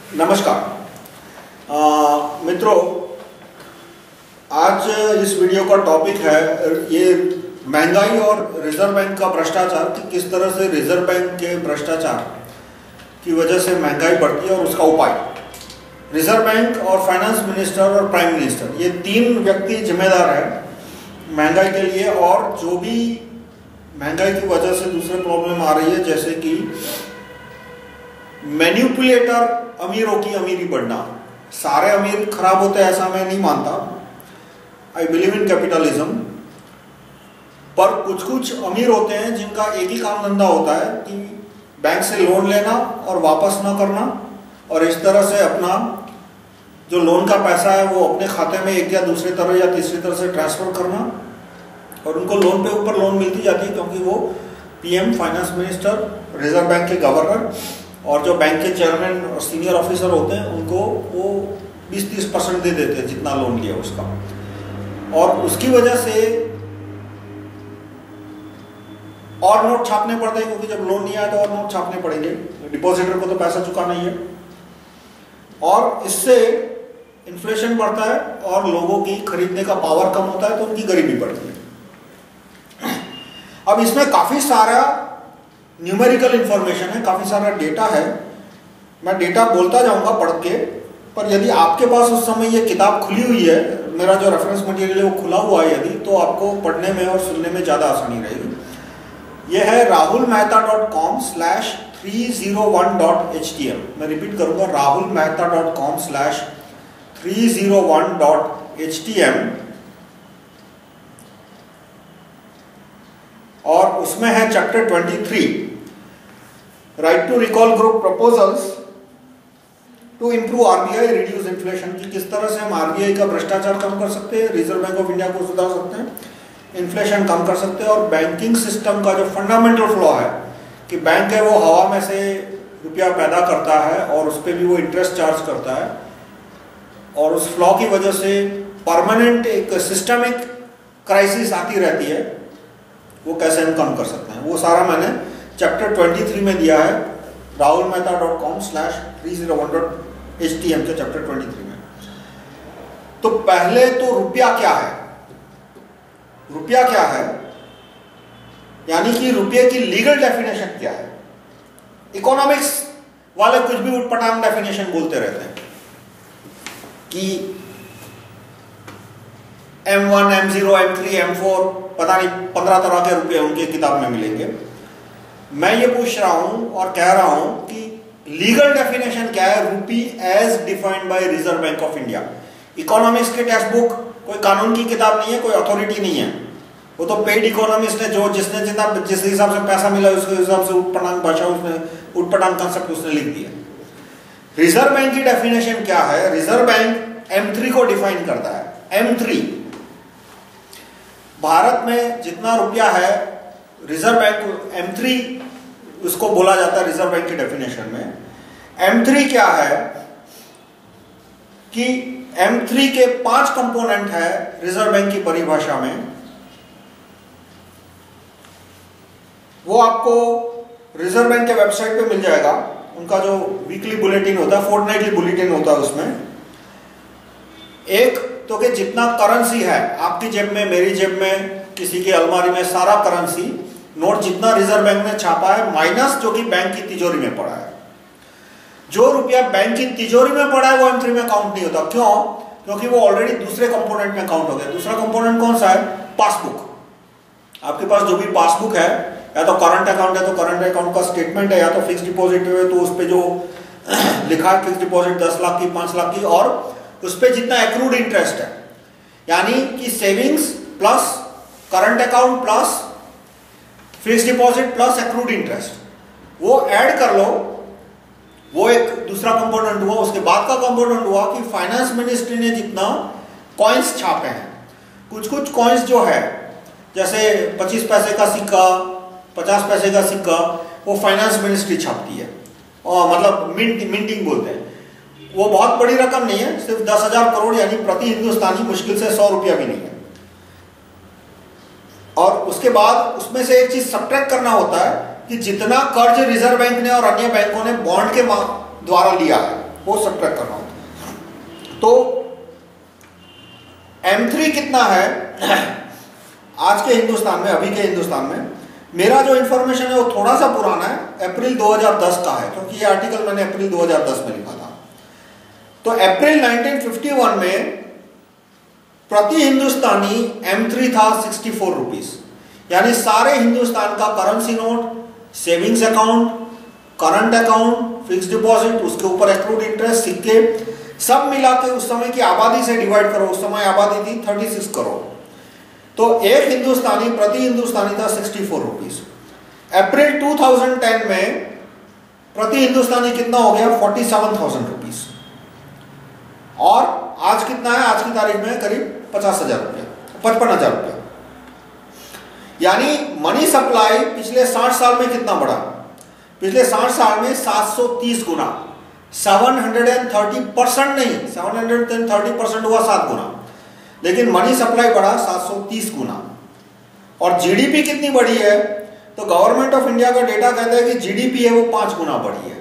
नमस्कार मित्रों, आज इस वीडियो का टॉपिक है ये महंगाई और रिजर्व बैंक का भ्रष्टाचार कि किस तरह से रिजर्व बैंक के भ्रष्टाचार की वजह से महंगाई बढ़ती है और उसका उपाय। रिजर्व बैंक और फाइनेंस मिनिस्टर और प्राइम मिनिस्टर ये तीन व्यक्ति जिम्मेदार हैं महंगाई के लिए। और जो भी महंगाई की वजह से दूसरे प्रॉब्लम आ रही है, जैसे कि मैनिपुलेटर अमीरों की अमीरी बढ़ना। सारे अमीर खराब होते हैं ऐसा मैं नहीं मानता, आई बिलीव इन कैपिटलिज्म, पर कुछ कुछ अमीर होते हैं जिनका एक ही काम धंधा होता है कि बैंक से लोन लेना और वापस ना करना, और इस तरह से अपना जो लोन का पैसा है वो अपने खाते में एक या दूसरे तरह या तीसरी तरह से ट्रांसफर करना, और उनको लोन पे ऊपर लोन मिलती जाती है क्योंकि वो PM, finance minister, reserve bank के गवर्नर और जो बैंक के चेयरमैन और सीनियर ऑफिसर होते हैं उनको वो 20-30% दे देते हैं जितना लोन लिया उसका। और उसकी वजह से और नोट छापने पड़ते हैं क्योंकि जब लोन नहीं आया तो और नोट छापने पड़ेंगे, डिपॉजिटर को तो पैसा चुकाना ही है, और इससे इन्फ्लेशन बढ़ता है और लोगों की खरीदने का पावर कम होता है तो उनकी गरीबी बढ़ती है। अब इसमें काफी सारा न्यूमेरिकल इंफॉर्मेशन है, काफी सारा डेटा है, मैं डेटा बोलता जाऊंगा पढ़ के, पर यदि आपके पास उस समय ये किताब खुली हुई है, मेरा जो रेफरेंस मटेरियल है वो खुला हुआ है यदि, तो आपको पढ़ने में और सुनने में ज़्यादा आसानी रहेगी। यह है rahulmehta.com/301.htm। मैं रिपीट करूंगा, rahulmehta.com/301.htm, और उसमें है chapter 23, right to recall group proposals to improve RBI reduce inflation, की किस तरह से हम आरबीआई का भ्रष्टाचार कम कर सकते हैं, रिजर्व बैंक ऑफ इंडिया को सुधार सकते हैं, इन्फ्लेशन कम कर सकते हैं, और बैंकिंग सिस्टम का जो फंडामेंटल फ्लॉ है कि बैंक है वो हवा में से रुपया पैदा करता है और उस पर भी वो इंटरेस्ट चार्ज करता है, और उस फ्लॉ की वजह से परमानेंट एक सिस्टमिक क्राइसिस आती रहती है, वो कैसे हम कम कर सकते हैं, वो सारा मैंने चैप्टर 23 में दिया है, rahulmehta.com/301.htm के चैप्टर 23 में। तो पहले तो रुपया क्या है, रुपया क्या है यानी कि रुपये की लीगल डेफिनेशन क्या है। इकोनॉमिक्स वाले कुछ भी उटपटांग डेफिनेशन बोलते रहते हैं कि M1, M0, M3, M4, पता नहीं 15 तरह के रुपये उनकी किताब में मिलेंगे। मैं ये पूछ रहा हूं और कह रहा हूं कि लीगल डेफिनेशन क्या है rupee as defined by Reserve Bank of India. Economics के टेक्स्ट बुक कोई कानून की किताब नहीं है, कोई अथॉरिटी नहीं है, वो तो पेड इकोनॉमिस्ट ने जिसने जितना जिस हिसाब से पैसा मिला उसके हिसाब से उटपटांग भाषा उसने उटपटांग कंसेप्ट उसने लिख दिया। रिजर्व बैंक की डेफिनेशन क्या है, रिजर्व बैंक M3 को डिफाइन करता है। M3 भारत में जितना रुपया है रिजर्व बैंक M3 उसको बोला जाता है रिजर्व बैंक की डेफिनेशन में। M3 क्या है कि M3 के 5 कंपोनेंट है रिजर्व बैंक की परिभाषा में। वो आपको रिजर्व बैंक के वेबसाइट पे मिल जाएगा, उनका जो वीकली बुलेटिन होता है, फोर्टनाइटली बुलेटिन होता है, उसमें एक तो कि जितना करेंसी है आपकी जेब में, मेरी जेब में, किसी की अलमारी में, सारा करेंसी नोट जितना रिजर्व बैंक ने छापा है माइनस जो कि बैंक की तिजोरी में पड़ा है। जो रुपया बैंक की तिजोरी में पड़ा है वो M3 में काउंट नहीं होता। क्यों? क्योंकि वो ऑलरेडी दूसरे कंपोनेंट में काउंट हो गया। दूसरा कंपोनेंट कौन सा है? पासबुक। आपके पास जो भी पासबुक है, या तो करंट अकाउंट है तो करंट अकाउंट का स्टेटमेंट है, या तो फिक्स डिपॉजिट है तो उस पर जो लिखा है फिक्स डिपॉजिट 10 लाख की, 5 लाख की, और उस पर जितना एक्रूड इंटरेस्ट है, यानी कि savings plus current account plus fix deposit plus accrued interest, वो ऐड कर लो, वो एक दूसरा कंपोनेंट हुआ। उसके बाद का कंपोनेंट हुआ कि फाइनेंस मिनिस्ट्री ने जितना कॉइन्स छापे हैं, कुछ कुछ कॉइन्स जो है जैसे 25 पैसे का सिक्का, 50 पैसे का सिक्का, वो फाइनेंस मिनिस्ट्री छापती है, और मतलब मिंटिंग बोलते हैं। वो बहुत बड़ी रकम नहीं है, सिर्फ 10,000 करोड़ यानी प्रति हिंदुस्तानी मुश्किल से 100 रुपया भी नहीं है। और उसके बाद उसमें से एक चीज सब्ट्रैक्ट करना होता है कि जितना कर्ज रिजर्व बैंक ने और अन्य बैंकों ने बॉन्ड के द्वारा लिया है, वो सब्ट्रैक्ट करना होता है। तो M3 कितना है आज के हिंदुस्तान में, अभी के हिंदुस्तान में? मेरा जो इंफॉर्मेशन है वो थोड़ा सा पुराना है, अप्रैल 2010 का है, क्योंकि ये आर्टिकल मैंने अप्रैल 2010 में लिखा था। तो अप्रैल 1951 में प्रति हिंदुस्तानी M3 था 64 रुपीज, यानी सारे हिंदुस्तान का currency note, savings account, current account, fixed deposit, उसके ऊपर एक्रूड इंटरेस्ट, सिक्के, सब मिला के उस समय की आबादी से डिवाइड करो। उस समय आबादी थी 36 करोड़। तो एक हिंदुस्तानी प्रति हिंदुस्तानी था 64 रुपीज। अप्रैल 2010 में प्रति हिंदुस्तानी कितना हो गया? 47,000 रुपीज। और आज कितना है? आज की तारीख में करीब 50,000 रुपया, 55,000 रुपया। यानी मनी सप्लाई पिछले 60 साल में कितना बढ़ा? पिछले 60 साल में 730 गुना, 730% नहीं, 730% हुआ 7 गुना, लेकिन मनी सप्लाई बढ़ा 730 गुना। और जीडीपी कितनी बढ़ी है? तो गवर्नमेंट ऑफ इंडिया का डेटा कहता है कि जीडीपी है वो 5 गुना बढ़ी है,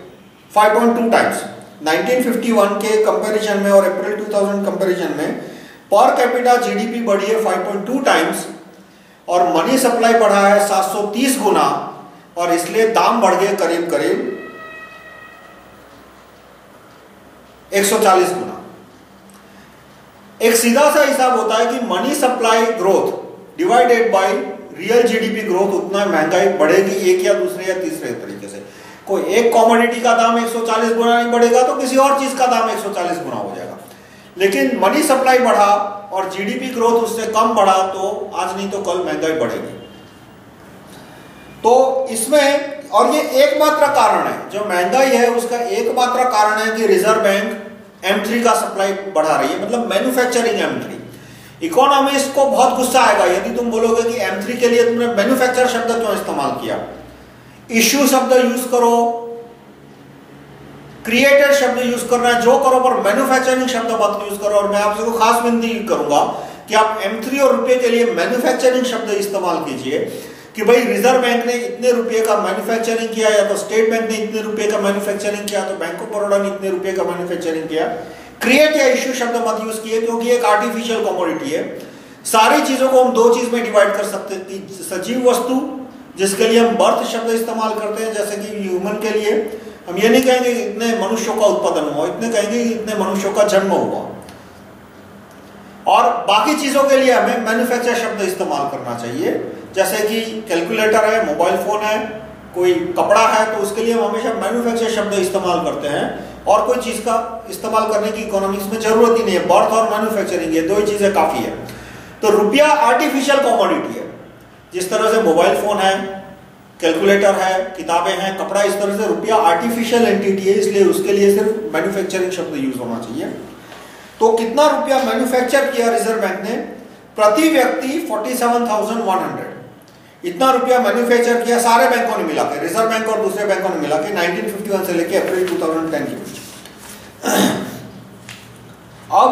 5.2 टाइम्स। 1951 के कंपैरिजन में और अप्रैल 2000 कंपैरिजन में पर कैपिटा जीडीपी बढ़ी है 5.2 टाइम्स और मनी सप्लाई बढ़ा है 730 गुना, और इसलिए दाम बढ़ गए करीब करीब 140 गुना। एक सीधा सा हिसाब होता है कि money supply growth divided by real GDP growth, उतना महंगाई बढ़ेगी एक या दूसरे या तीसरे तरीके से। कोई एक कॉमोडिटी का दाम 140 गुना नहीं बढ़ेगा तो किसी और चीज का दाम 140 गुना हो जाएगा। लेकिन मनी सप्लाई बढ़ा और जीडीपी ग्रोथ उससे कम बढ़ा तो आज नहीं तो कल महंगाई बढ़ेगी। तो इसमें, और ये एकमात्र कारण है, जो महंगाई है उसका एकमात्र कारण है कि रिजर्व बैंक M3 का सप्लाई बढ़ा रही है, मतलब मैन्युफैक्चरिंग M3। इकोनॉमिस्ट को बहुत गुस्सा आएगा यदि तुम बोलोगे कि M3 के लिए तुमने मैन्युफैक्चर शब्द क्यों इस्तेमाल किया। इश्यू शब्द यूज करो, क्रिएटेड शब्द यूज करना है, जो करो, पर मैन्युफैक्चरिंग शब्द मत यूज करो। और मैं आपसे को खास विनती करूंगा कि आप M3 और रुपए के लिए मैन्युफैक्चरिंग शब्द इस्तेमाल कीजिए कि भाई रिजर्व बैंक ने इतने रुपए का मैन्युफैक्चरिंग किया, या तो स्टेट बैंक ने इतने रुपए का मैन्युफैक्चरिंग किया, तो बैंक ऑफ बड़ौदा ने इतने रुपए का मैन्युफैक्चरिंग किया। क्रिएट या इश्यू शब्द मत यूज किए, क्योंकि एक आर्टिफिशियल कमोडिटी है। सारी चीजों को हम दो चीज में डिवाइड कर सकते हैं, सजीव वस्तु जिसके लिए हम बर्थ शब्द इस्तेमाल करते हैं, जैसे कि ह्यूमन के लिए हम ये नहीं कहेंगे इतने मनुष्यों का उत्पादन हुआ, इतने कहेंगे इतने मनुष्यों का जन्म हुआ। और बाकी चीजों के लिए हमें मैन्युफैक्चर शब्द इस्तेमाल करना चाहिए, जैसे कि कैलकुलेटर है, मोबाइल फोन है, कोई कपड़ा है, तो उसके लिए हम हमेशा मैन्युफैक्चर शब्द इस्तेमाल करते हैं। और कोई चीज का इस्तेमाल करने की इकोनॉमिक्स में जरूरत ही नहीं है, बर्थ और मैन्युफैक्चरिंग, ये दो ही चीजें काफी है। तो रुपया आर्टिफिशियल कमोडिटी है, जिस तरह से मोबाइल फोन है, कैलकुलेटर है, किताबें हैं, कपड़ा, इस तरह से रुपया आर्टिफिशियल एंटिटी है, इसलिए उसके लिए सिर्फ मैन्युफैक्चरिंग शब्द यूज होना चाहिए। तो कितना रुपया मैन्युफैक्चर किया रिजर्व बैंक ने? प्रति व्यक्ति 47,100 इतना रुपया मैन्युफैक्चर किया सारे बैंकों ने मिला के, रिजर्व बैंक और दूसरे बैंकों ने मिला के 1951 से लेकर अप्रैल 2010 के बीच। अब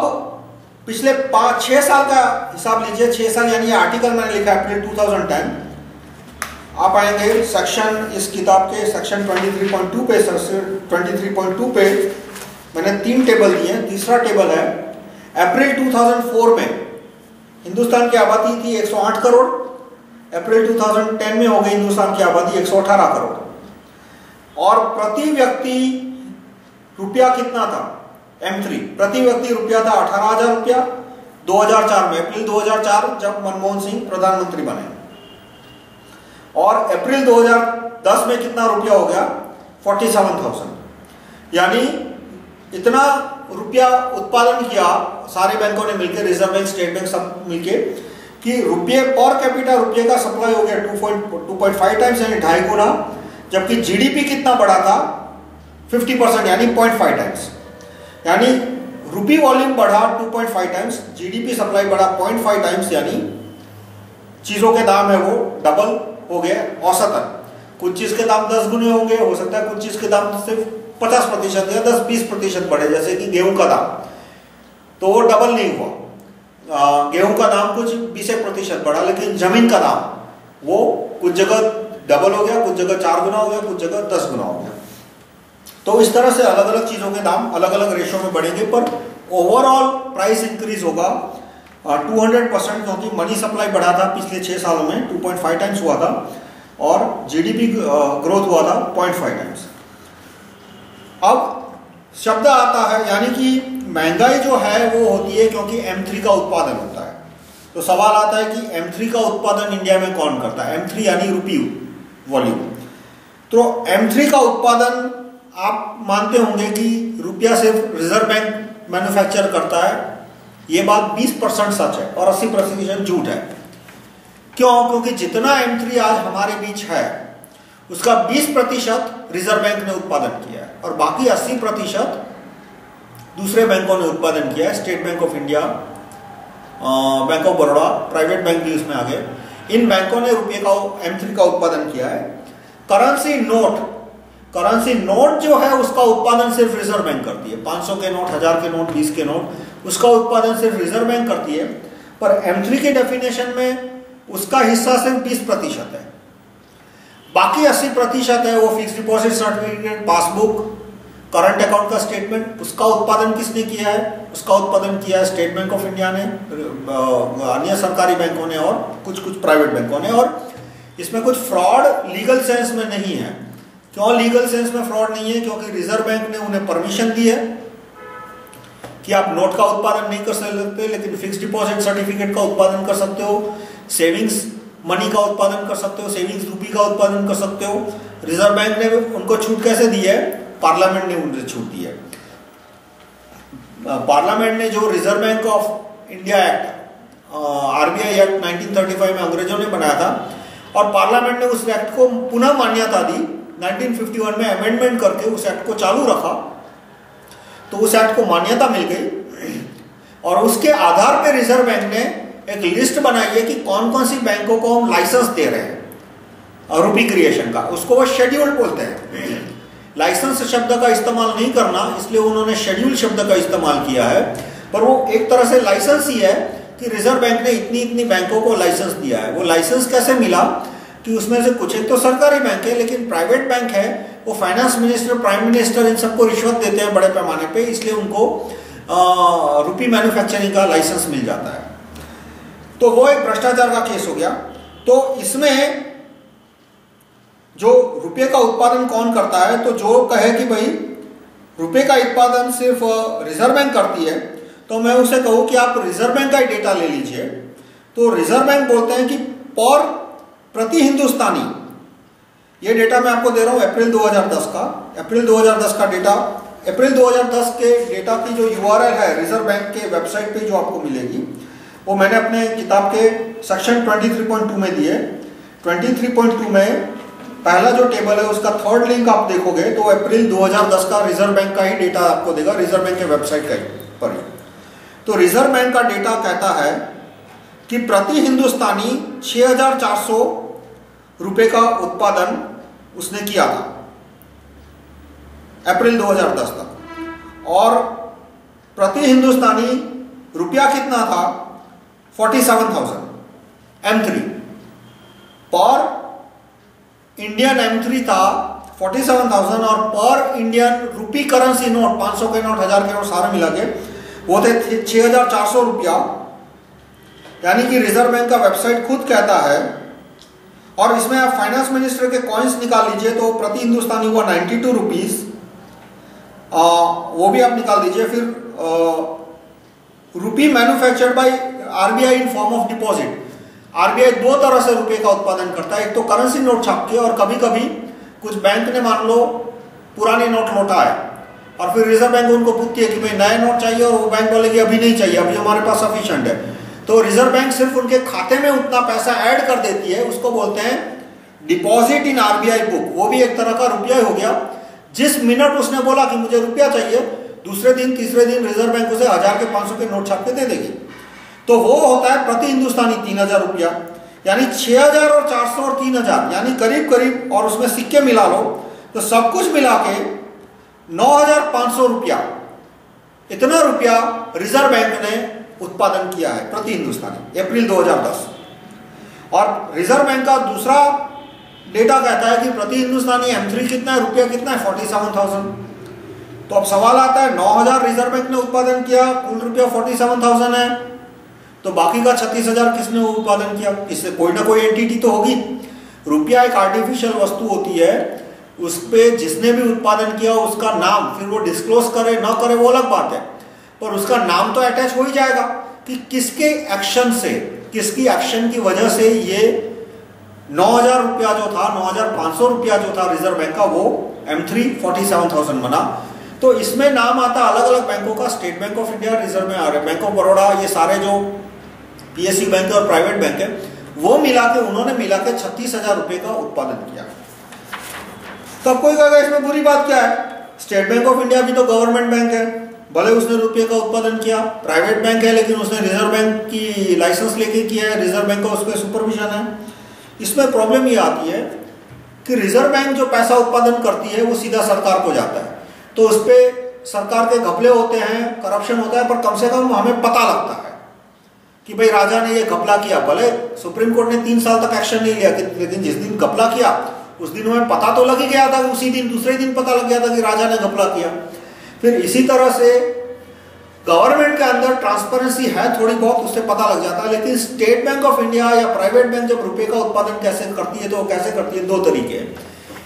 पिछले 5-6 साल का हिसाब लीजिए, 6 साल यानी आर्टिकल मैंने लिखा अप्रैल 2010। आप आएंगे सेक्शन, इस किताब के सेक्शन 23.2 पे, 23.2 पे मैंने 3 टेबल दिए हैं। तीसरा टेबल है अप्रैल 2004 में हिंदुस्तान की आबादी थी 108 करोड़, अप्रैल 2010 में हो गई हिंदुस्तान की आबादी 118 करोड़। और प्रति व्यक्ति रुपया कितना था? M3 प्रति व्यक्ति रुपया था 18,000 रुपया 2004 में, अप्रैल 2004 जब मनमोहन सिंह प्रधानमंत्री बने। और अप्रैल 2010 में कितना रुपया हो गया? 47,000। यानी इतना रुपया उत्पादन किया सारे बैंकों ने मिलकर, रिजर्व बैंक, स्टेट बैंक सब मिलके, कि रुपये पर कैपिटा रुपये का सप्लाई हो गया 2.5 टाइम्स यानी 2.5 गुना, जबकि जीडीपी कितना बढ़ा था? 50% यानी 0.5 टाइम्स। यानी रुपी वॉल्यूम बढ़ा 2.5 टाइम्स, जीडीपी सप्लाई बढ़ा 0.5 टाइम्स, यानी चीजों के दाम है वो डबल हो गया औसतन। कुछ चीज के दाम 10 गुने होंगे, हो सकता है कुछ चीज के दाम सिर्फ 50% या 10-20% बढ़े, जैसे कि गेहूं का दाम, तो वो डबल नहीं हुआ। गेहूं का दाम कुछ 20% बढ़ा, लेकिन जमीन का दाम वो कुछ जगह डबल हो गया, कुछ जगह 4 गुना हो गया, कुछ जगह 10 गुना हो गया। तो इस तरह से अलग अलग चीज़ों के दाम अलग अलग रेशो में बढ़ेंगे, पर ओवरऑल प्राइस इंक्रीज होगा 200%, क्योंकि मनी सप्लाई बढ़ा था पिछले 6 सालों में 2.5 टाइम्स हुआ था और जीडीपी ग्रोथ हुआ था 0.5 टाइम्स। अब शब्द आता है, यानी कि महंगाई जो है वो होती है क्योंकि M3 का उत्पादन होता है। तो सवाल आता है कि M3 का उत्पादन इंडिया में कौन करता है? M3 यानी रुपी वॉल्यूम। तो M3 का उत्पादन आप मानते होंगे कि रुपया सिर्फ रिजर्व बैंक मैन्युफैक्चर करता है। ये बात 20% सच है और 80% झूठ है। क्यों? क्योंकि जितना M3 आज हमारे बीच है उसका 20% रिजर्व बैंक ने उत्पादन किया है और बाकी 80% दूसरे बैंकों ने उत्पादन किया है। State bank of India, bank of Baroda, private bank भी उसमें आ गए। इन बैंकों ने रुपये का M3 का उत्पादन किया है। करेंसी नोट जो है उसका उत्पादन सिर्फ रिजर्व बैंक करती है। 500 के नोट, 1000 के नोट, 20 के नोट, उसका उत्पादन सिर्फ रिजर्व बैंक करती है। पर M3 के डेफिनेशन में उसका हिस्सा सिर्फ 20% है। बाकी 80% है वो fix deposit certificate, passbook, current account का स्टेटमेंट। उसका उत्पादन किसने किया है? उसका उत्पादन किया है स्टेट बैंक ऑफ इंडिया ने, अन्य सरकारी बैंकों ने और कुछ प्राइवेट बैंकों ने। और इसमें कुछ फ्रॉड लीगल सेंस में नहीं है। क्यों लीगल सेंस में फ्रॉड नहीं है? क्योंकि रिजर्व बैंक ने उन्हें परमिशन दी है कि आप नोट का उत्पादन नहीं कर सकते, लेकिन फिक्स डिपॉजिट सर्टिफिकेट का उत्पादन कर सकते हो, सेविंग्स मनी का उत्पादन कर सकते हो, सेविंग्स रुपी का उत्पादन कर सकते हो। रिजर्व बैंक ने उनको छूट कैसे दी है? पार्लियामेंट ने उन्हें छूट दी है। पार्लियामेंट ने जो reserve Bank of India act, RBI act 1935 में अंग्रेजों ने बनाया था और पार्लियामेंट ने उस एक्ट को पुनः मान्यता दी। 1951 में अमेंडमेंट करके उस एक्ट को चालू रखा, तो उस एक्ट को मान्यता मिल गई और उसके आधार पर रिजर्व बैंक ने एक लिस्ट बनाई है कि कौन कौन सी बैंकों को हम लाइसेंस दे रहे हैं रुपी क्रिएशन का। उसको वो शेड्यूल बोलते हैं। लाइसेंस शब्द का इस्तेमाल नहीं करना, इसलिए उन्होंने शेड्यूल शब्द का इस्तेमाल किया है। पर वो एक तरह से लाइसेंस ही है कि रिजर्व बैंक ने इतनी इतनी बैंकों को लाइसेंस दिया है। वो लाइसेंस कैसे मिला कि उसमें से कुछ एक तो सरकारी बैंक है, लेकिन प्राइवेट बैंक है, वो फाइनेंस मिनिस्टर, प्राइम मिनिस्टर, इन सबको रिश्वत देते हैं बड़े पैमाने पे, इसलिए उनको रुपी मैन्युफैक्चरिंग का लाइसेंस मिल जाता है। तो वो एक भ्रष्टाचार का केस हो गया। तो इसमें जो रुपये का उत्पादन कौन करता है? तो जो कहे कि भाई रुपये का उत्पादन सिर्फ रिजर्व बैंक करती है, तो मैं उसे कहूं कि आप रिजर्व बैंक का ही डेटा ले लीजिए। तो रिजर्व बैंक बोलते हैं कि प्रति हिंदुस्तानी, ये डेटा मैं आपको दे रहा हूं अप्रैल 2010 का, अप्रैल 2010 का डेटा। अप्रैल 2010 के डेटा की जो URL है रिजर्व बैंक के वेबसाइट पे जो आपको मिलेगी, वो मैंने अपने किताब के सेक्शन 23.2 में दिए। 23.2 में पहला जो टेबल है उसका थर्ड लिंक आप देखोगे तो अप्रैल 2010 का रिजर्व बैंक का ही डेटा आपको देगा, रिजर्व बैंक के वेबसाइट का पर। तो रिजर्व बैंक का डेटा कहता है कि प्रति हिंदुस्तानी 6400 रुपए का उत्पादन उसने किया था अप्रैल 2010 तक, और प्रति हिंदुस्तानी रुपया कितना था? 47,000 M3 पर इंडियन M3 था 47,000 और पर इंडियन रुपी करेंसी नोट 500 के नोट, 1000 के नोट सारे मिला के वो थे 6400 रुपया। यानी कि रिजर्व बैंक का वेबसाइट खुद कहता है, और इसमें आप फाइनेंस मिनिस्टर के कॉइन्स निकाल लीजिए तो प्रति हिंदुस्तानी हुआ 92 रुपीज, वो भी आप निकाल दीजिए। फिर rupee manufactured by RBI in form of deposit. RBI दो तरह से रुपए का उत्पादन करता है, एक तो करेंसी नोट छाप के, और कभी कभी कुछ बैंक ने मान लो पुराने नोट लौटा है और फिर रिजर्व बैंक उनको पूछती है कि भाई नए नोट चाहिए, और वो बैंक बोलेगी अभी नहीं चाहिए, अभी हमारे पास सफिशिएंट है। तो रिजर्व बैंक सिर्फ उनके खाते में उतना पैसा ऐड कर देती है, उसको बोलते हैं डिपॉजिट इन RBI बुक। वो भी एक तरह का रुपया हो गया। जिस मिनट उसने बोला कि मुझे रुपया चाहिए, दूसरे दिन तीसरे दिन रिजर्व बैंक उसे 1000 के 500 के नोट छाप के दे देगी। तो वो होता है प्रति हिंदुस्तानी 3000 रुपया। यानी 6000 और 400 और 3000 यानी करीब करीब, और उसमें सिक्के मिला लो तो सब कुछ मिला के 9500 रुपया, इतना रुपया रिजर्व बैंक ने उत्पादन किया है प्रति हिंदुस्तानी अप्रैल 2010। और रिजर्व बैंक का दूसरा डेटा कहता है कि प्रति हिंदुस्तानी M3 कितना है, रुपया कितना है? 47,000। तो अब सवाल आता है 9,000 रिजर्व बैंक ने उत्पादन किया, कुल रुपया 47,000 है, तो बाकी का 36,000 किसने उत्पादन किया? इससे कोई ना कोई एंटिटी तो होगी। रुपया एक आर्टिफिशियल वस्तु होती है, उस पे जिसने भी उत्पादन किया उसका नाम फिर वो डिस्क्लोज करे ना करे वो अलग बात है, पर उसका नाम तो अटैच हो ही जाएगा कि किसके एक्शन से, किसकी एक्शन की वजह से ये 9,000 रुपया जो था, 9,500 रुपया जो था रिजर्व बैंक का, वो M3 47,000 बना। तो इसमें नाम आता अलग अलग बैंकों का, state bank of India, reserve में बैंक ऑफ बड़ौदा, ये सारे जो PSU बैंक और प्राइवेट बैंक है वो मिला के, उन्होंने मिला के 36,000 रुपये का उत्पादन किया। तब कोई कहेगा इसमें बुरी बात क्या है? स्टेट बैंक ऑफ इंडिया भी तो गवर्नमेंट बैंक है, भले उसने रुपये का उत्पादन किया, प्राइवेट बैंक है लेकिन उसने रिजर्व बैंक की लाइसेंस लेके किया है, रिजर्व बैंक का उस पर सुपरविजन है। इसमें प्रॉब्लम ये आती है कि रिजर्व बैंक जो पैसा उत्पादन करती है वो सीधा सरकार को जाता है, तो उस पर सरकार के घपले होते हैं, करप्शन होता है, पर कम से कम हमें पता लगता है कि भाई राजा ने ये घपला किया। भले सुप्रीम कोर्ट ने 3 साल तक एक्शन नहीं लिया, लेकिन जिस दिन घपला किया उस दिन हमें पता तो लग ही गया था, उसी दिन दूसरे दिन पता लग गया था कि राजा ने घपला किया। फिर इसी तरह से गवर्नमेंट के अंदर ट्रांसपेरेंसी है थोड़ी बहुत, उससे पता लग जाता है। लेकिन स्टेट बैंक ऑफ इंडिया या प्राइवेट बैंक जब रुपए का उत्पादन कैसे करती है, तो कैसे करती है? 2 तरीके हैं।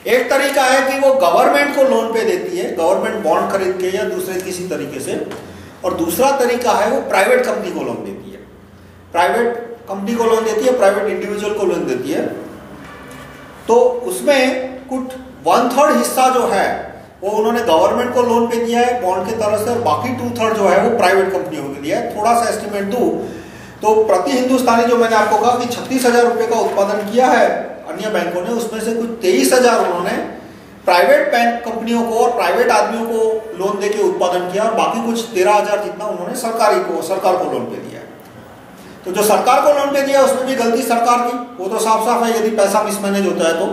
एक तरीका है कि वो गवर्नमेंट को लोन पे देती है, गवर्नमेंट बॉन्ड खरीद के या दूसरे किसी तरीके से, और दूसरा तरीका है वो प्राइवेट कंपनी को लोन देती है। प्राइवेट कंपनी को लोन देती है, प्राइवेट इंडिविजुअल को लोन देती है, तो उसमें कुछ 1/3 हिस्सा जो है वो उन्होंने गवर्नमेंट को लोन पे दिया है बॉन्ड के तरफ से, और बाकी 2/3 जो है वो प्राइवेट कंपनियों को दिया है। थोड़ा सा एस्टिमेट दूं तो प्रति हिंदुस्तानी जो मैंने आपको कहा कि 36,000 रुपये का उत्पादन किया है अन्य बैंकों ने, उसमें से कुछ 23,000 उन्होंने प्राइवेट बैंक कंपनियों को और प्राइवेट आदमियों को लोन देके उत्पादन किया, और बाकी कुछ 13,000 जितना उन्होंने सरकार को लोन पे दिया। तो जो सरकार को लोन पे दिया उसमें भी गलती सरकार की, वो तो साफ साफ है यदि पैसा मिसमैनेज होता है तो।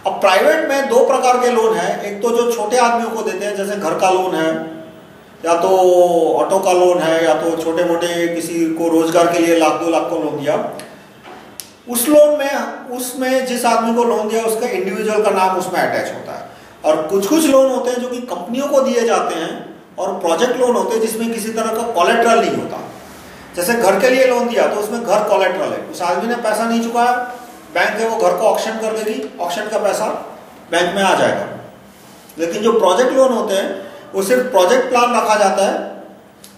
अब प्राइवेट में 2 प्रकार के लोन है, एक तो जो छोटे आदमियों को देते हैं, जैसे घर का लोन है, या तो ऑटो का लोन है, या तो छोटे मोटे किसी को रोजगार के लिए 1,00,000 2 लाख को लोन दिया। उस लोन में, उसमें जिस आदमी को लोन दिया उसका इंडिविजुअल का नाम उसमें अटैच होता है। और कुछ कुछ लोन होते हैं जो कि कंपनियों को दिए जाते हैं, और प्रोजेक्ट लोन होते हैं जिसमें किसी तरह का कोलेट्रल नहीं होता। जैसे घर के लिए लोन दिया तो उसमें घर कोलेट्रल है, उस आदमी ने पैसा नहीं चुकाया, बैंक है वो घर को ऑक्शन कर देगी, ऑक्शन का पैसा बैंक में आ जाएगा। लेकिन जो प्रोजेक्ट लोन होते हैं वो सिर्फ प्रोजेक्ट प्लान रखा जाता है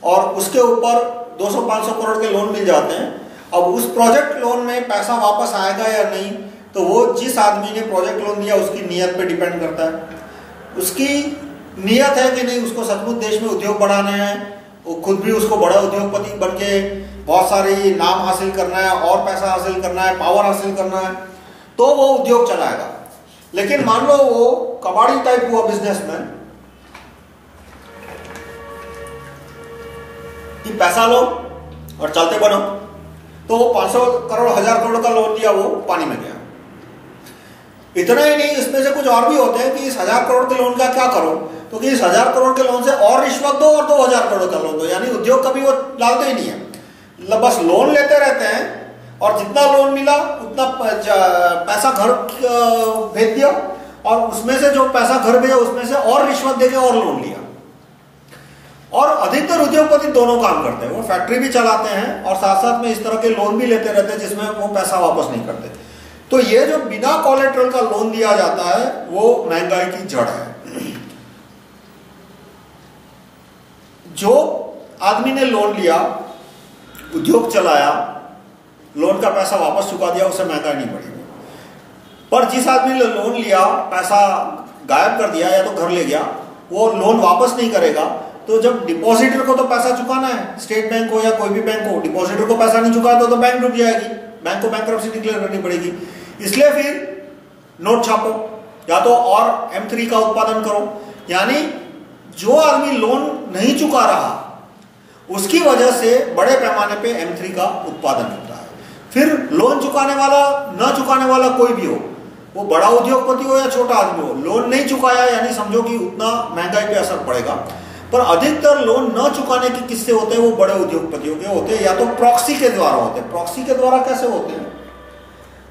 और उसके ऊपर 200-500 करोड़ के लोन मिल जाते हैं। अब उस प्रोजेक्ट लोन में पैसा वापस आएगा या नहीं, तो वो जिस आदमी ने प्रोजेक्ट लोन दिया उसकी नीयत पे डिपेंड करता है। उसकी नीयत है कि नहीं, उसको सचमुच देश में उद्योग बढ़ाने हैं, वो खुद भी उसको बड़ा उद्योगपति बन के बहुत सारी नाम हासिल करना है और पैसा हासिल करना है, पावर हासिल करना है, तो वो उद्योग चलाएगा। लेकिन मान लो वो कबाड़ी टाइप हुआ बिजनेसमैन कि पैसा लो और चलते बनो, तो वो 500 करोड़ 1000 करोड़ का लोन लिया, वो पानी में गया। इतना ही नहीं, इसमें से कुछ और भी होते हैं कि इस 1000 करोड़ के लोन का क्या करो, तो कि इस 1000 करोड़ के लोन से और रिश्वत दो और 2000 करोड़ का लोन दो, यानी उद्योग कभी वो डालते ही नहीं है, बस लोन लेते रहते हैं और जितना लोन मिला उतना पैसा घर भेज दिया, और उसमें से जो पैसा घर भेजा उसमें से और रिश्वत देके और लोन लिया। और अधिकतर उद्योगपति दोनों काम करते हैं, वो फैक्ट्री भी चलाते हैं और साथ साथ में इस तरह के लोन भी लेते रहते हैं जिसमें वो पैसा वापस नहीं करते। तो ये जो बिना कोलेट्रल का लोन दिया जाता है वो महंगाई की जड़ है। जो आदमी ने लोन लिया, उद्योग चलाया, लोन का पैसा वापस चुका दिया, उसे महंगाई नहीं बढ़ी। पर जिस आदमी ने लोन लिया, पैसा गायब कर दिया या तो घर ले गया, वो लोन वापस नहीं करेगा, तो जब डिपॉजिटर को तो पैसा चुकाना है, स्टेट बैंक हो या कोई भी बैंक हो, डिपॉजिटर को पैसा नहीं चुकाया तो बैंक डूब जाएगी, बैंक को बैंकरप्सी डिक्लेयर करनी पड़ेगी। इसलिए फिर नोट छापो या तो और M3 का उत्पादन करो, यानी जो आदमी लोन नहीं चुका रहा उसकी वजह से बड़े पैमाने पे M3 का उत्पादन होता है। फिर लोन चुकाने वाला, न चुकाने वाला कोई भी हो, वो बड़ा उद्योगपति हो या छोटा आदमी हो, लोन नहीं चुकाया यानी समझो कि उतना महंगाई पे असर पड़ेगा। पर अधिकतर लोन न चुकाने के किस्से होते हैं वो बड़े उद्योगपतियों के होते हैं, या तो प्रॉक्सी के द्वारा होते हैं। प्रॉक्सी के द्वारा कैसे होते हैं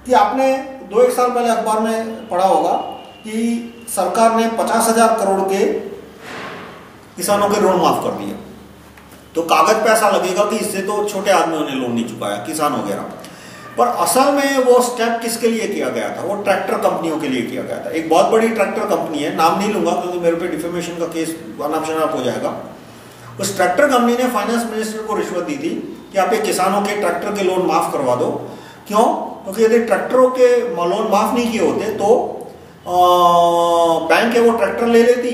कि आपने 2-1 साल पहले अखबार में पढ़ा होगा कि सरकार ने 50,000 करोड़ के किसानों के ऋण माफ कर दिए। तो कागज पे ऐसा लगेगा कि इससे तो छोटे आदमियों ने लोन नहीं चुकाया, किसान वगैरह, पर असल में वो स्टेप किसके लिए किया गया था? वो ट्रैक्टर कंपनियों के लिए किया गया था। एक बहुत बड़ी ट्रैक्टर कंपनी है, नाम नहीं लूंगा क्योंकि मेरे पे डिफेमेशन का केस अनाप हो जाएगा। उस ट्रैक्टर कंपनी ने फाइनेंस मिनिस्टर को रिश्वत दी थी कि आप ये किसानों के ट्रैक्टर के लोन माफ करवा दो। क्यों? क्योंकि यदि ट्रैक्टरों के लोन माफ नहीं किए होते तो बैंक है वो ट्रैक्टर ले लेती,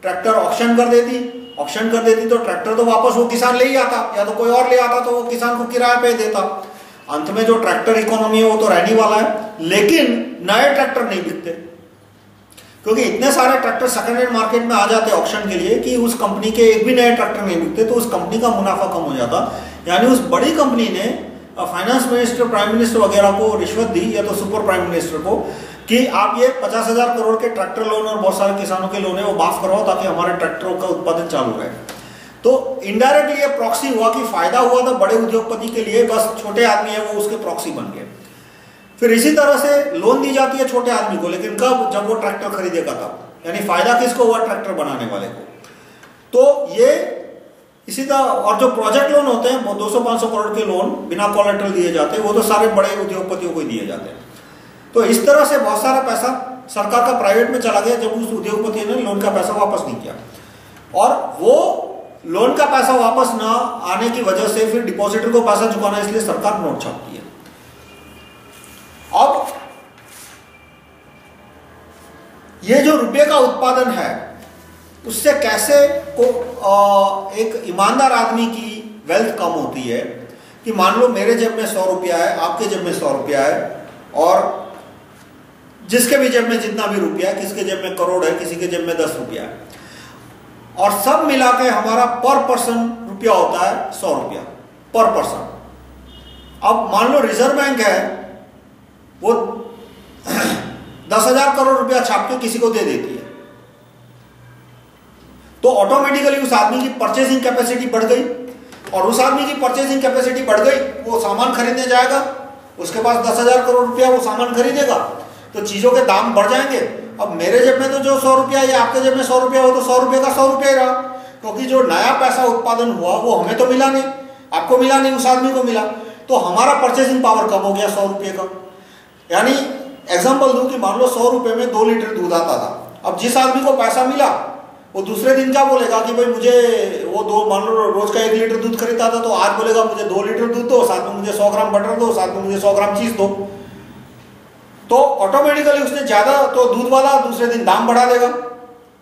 ट्रैक्टर ऑक्शन कर देती, ऑक्शन कर देती तो ट्रैक्टर तो वापस वो किसान ले ही आता, या तो कोई और ले आता तो वो किसान को किराए पे देता। अंत में जो ट्रैक्टर इकोनॉमी है वो तो रहने वाला है, लेकिन नए ट्रैक्टर नहीं बिकते क्योंकि इतने सारे ट्रैक्टर सेकंड हैंड मार्केट में आ जाते हैं ऑक्शन के लिए कि उस कंपनी के एक भी नए ट्रैक्टर नहीं बिकते, तो उस कंपनी का मुनाफा कम हो जाता। यानी उस बड़ी कंपनी ने फाइनेंस मिनिस्टर, प्राइम मिनिस्टर वगैरह को रिश्वत दी, या तो सुपर प्राइम मिनिस्टर को, कि आप ये 50,000 करोड़ के ट्रैक्टर लोन और बहुत सारे किसानों के लोन है वो माफ करवाओ ताकि हमारे ट्रैक्टरों का उत्पादन चालू रहे। तो इनडायरेक्टली ये प्रॉक्सी हुआ कि फायदा हुआ था बड़े उद्योगपति के लिए, बस छोटे आदमी है वो उसके प्रॉक्सी बन गए। फिर इसी तरह से लोन दी जाती है छोटे आदमी को, लेकिन कब? जब वो ट्रैक्टर खरीदेगा तब। यानी फायदा किसको हुआ? ट्रैक्टर बनाने वाले को। तो ये इसी तरह, और जो प्रोजेक्ट लोन होते हैं वो 200-500 करोड़ के लोन बिना कोलेटरल दिए जाते हैं, वो तो सारे बड़े उद्योगपतियों को ही दिए जाते हैं। तो इस तरह से बहुत सारा पैसा सरकार का प्राइवेट में चला गया जब उस उद्योगपति ने लोन का पैसा वापस नहीं किया, और वो लोन का पैसा वापस ना आने की वजह से फिर डिपॉजिटर को पैसा चुकाना, इसलिए सरकार नोट छापती है। अब ये जो रुपये का उत्पादन है उससे कैसे को एक ईमानदार आदमी की वेल्थ कम होती है कि मान लो मेरे जेब में 100 रुपया है, आपके जेब में 100 रुपया है, और जिसके भी जेब में जितना भी रुपया है, किसके जेब में करोड़ है, किसी के जेब में 10 रुपया है, और सब मिला के हमारा पर पर्सन रुपया होता है 100 रुपया पर पर्सन। अब मान लो रिजर्व बैंक है वो 10,000 करोड़ रुपया छाप के किसी को दे देती है, तो ऑटोमेटिकली उस आदमी की परचेसिंग कैपेसिटी बढ़ गई, और उस आदमी की परचेसिंग कैपेसिटी बढ़ गई, वो सामान खरीदने जाएगा, उसके पास 10,000 करोड़ रुपया, वो सामान खरीदेगा तो चीजों के दाम बढ़ जाएंगे। अब मेरे जेब में तो जो 100 रुपया या आपके जेब में 100 रुपया हो तो 100 रुपये का 100 रुपया ही रहा, क्योंकि जो नया पैसा उत्पादन हुआ वो हमें तो मिला नहीं, आपको मिला नहीं, उस आदमी को मिला, तो हमारा परचेसिंग पावर कम हो गया 100 रुपये का। यानी एग्जाम्पल दूं कि मान लो 100 रुपये में 2 लीटर दूध आता था, अब जिस आदमी को पैसा मिला वो दूसरे दिन क्या बोलेगा कि भाई मुझे वो मान लो रोज का 1 लीटर दूध खरीदता था, तो आज बोलेगा मुझे 2 लीटर दूध दो, साथ में मुझे 100 ग्राम बटर दो, साथ में मुझे 100 ग्राम चीज दो। तो ऑटोमेटिकली उसने ज्यादा, तो दूध वाला दूसरे दिन दाम बढ़ा देगा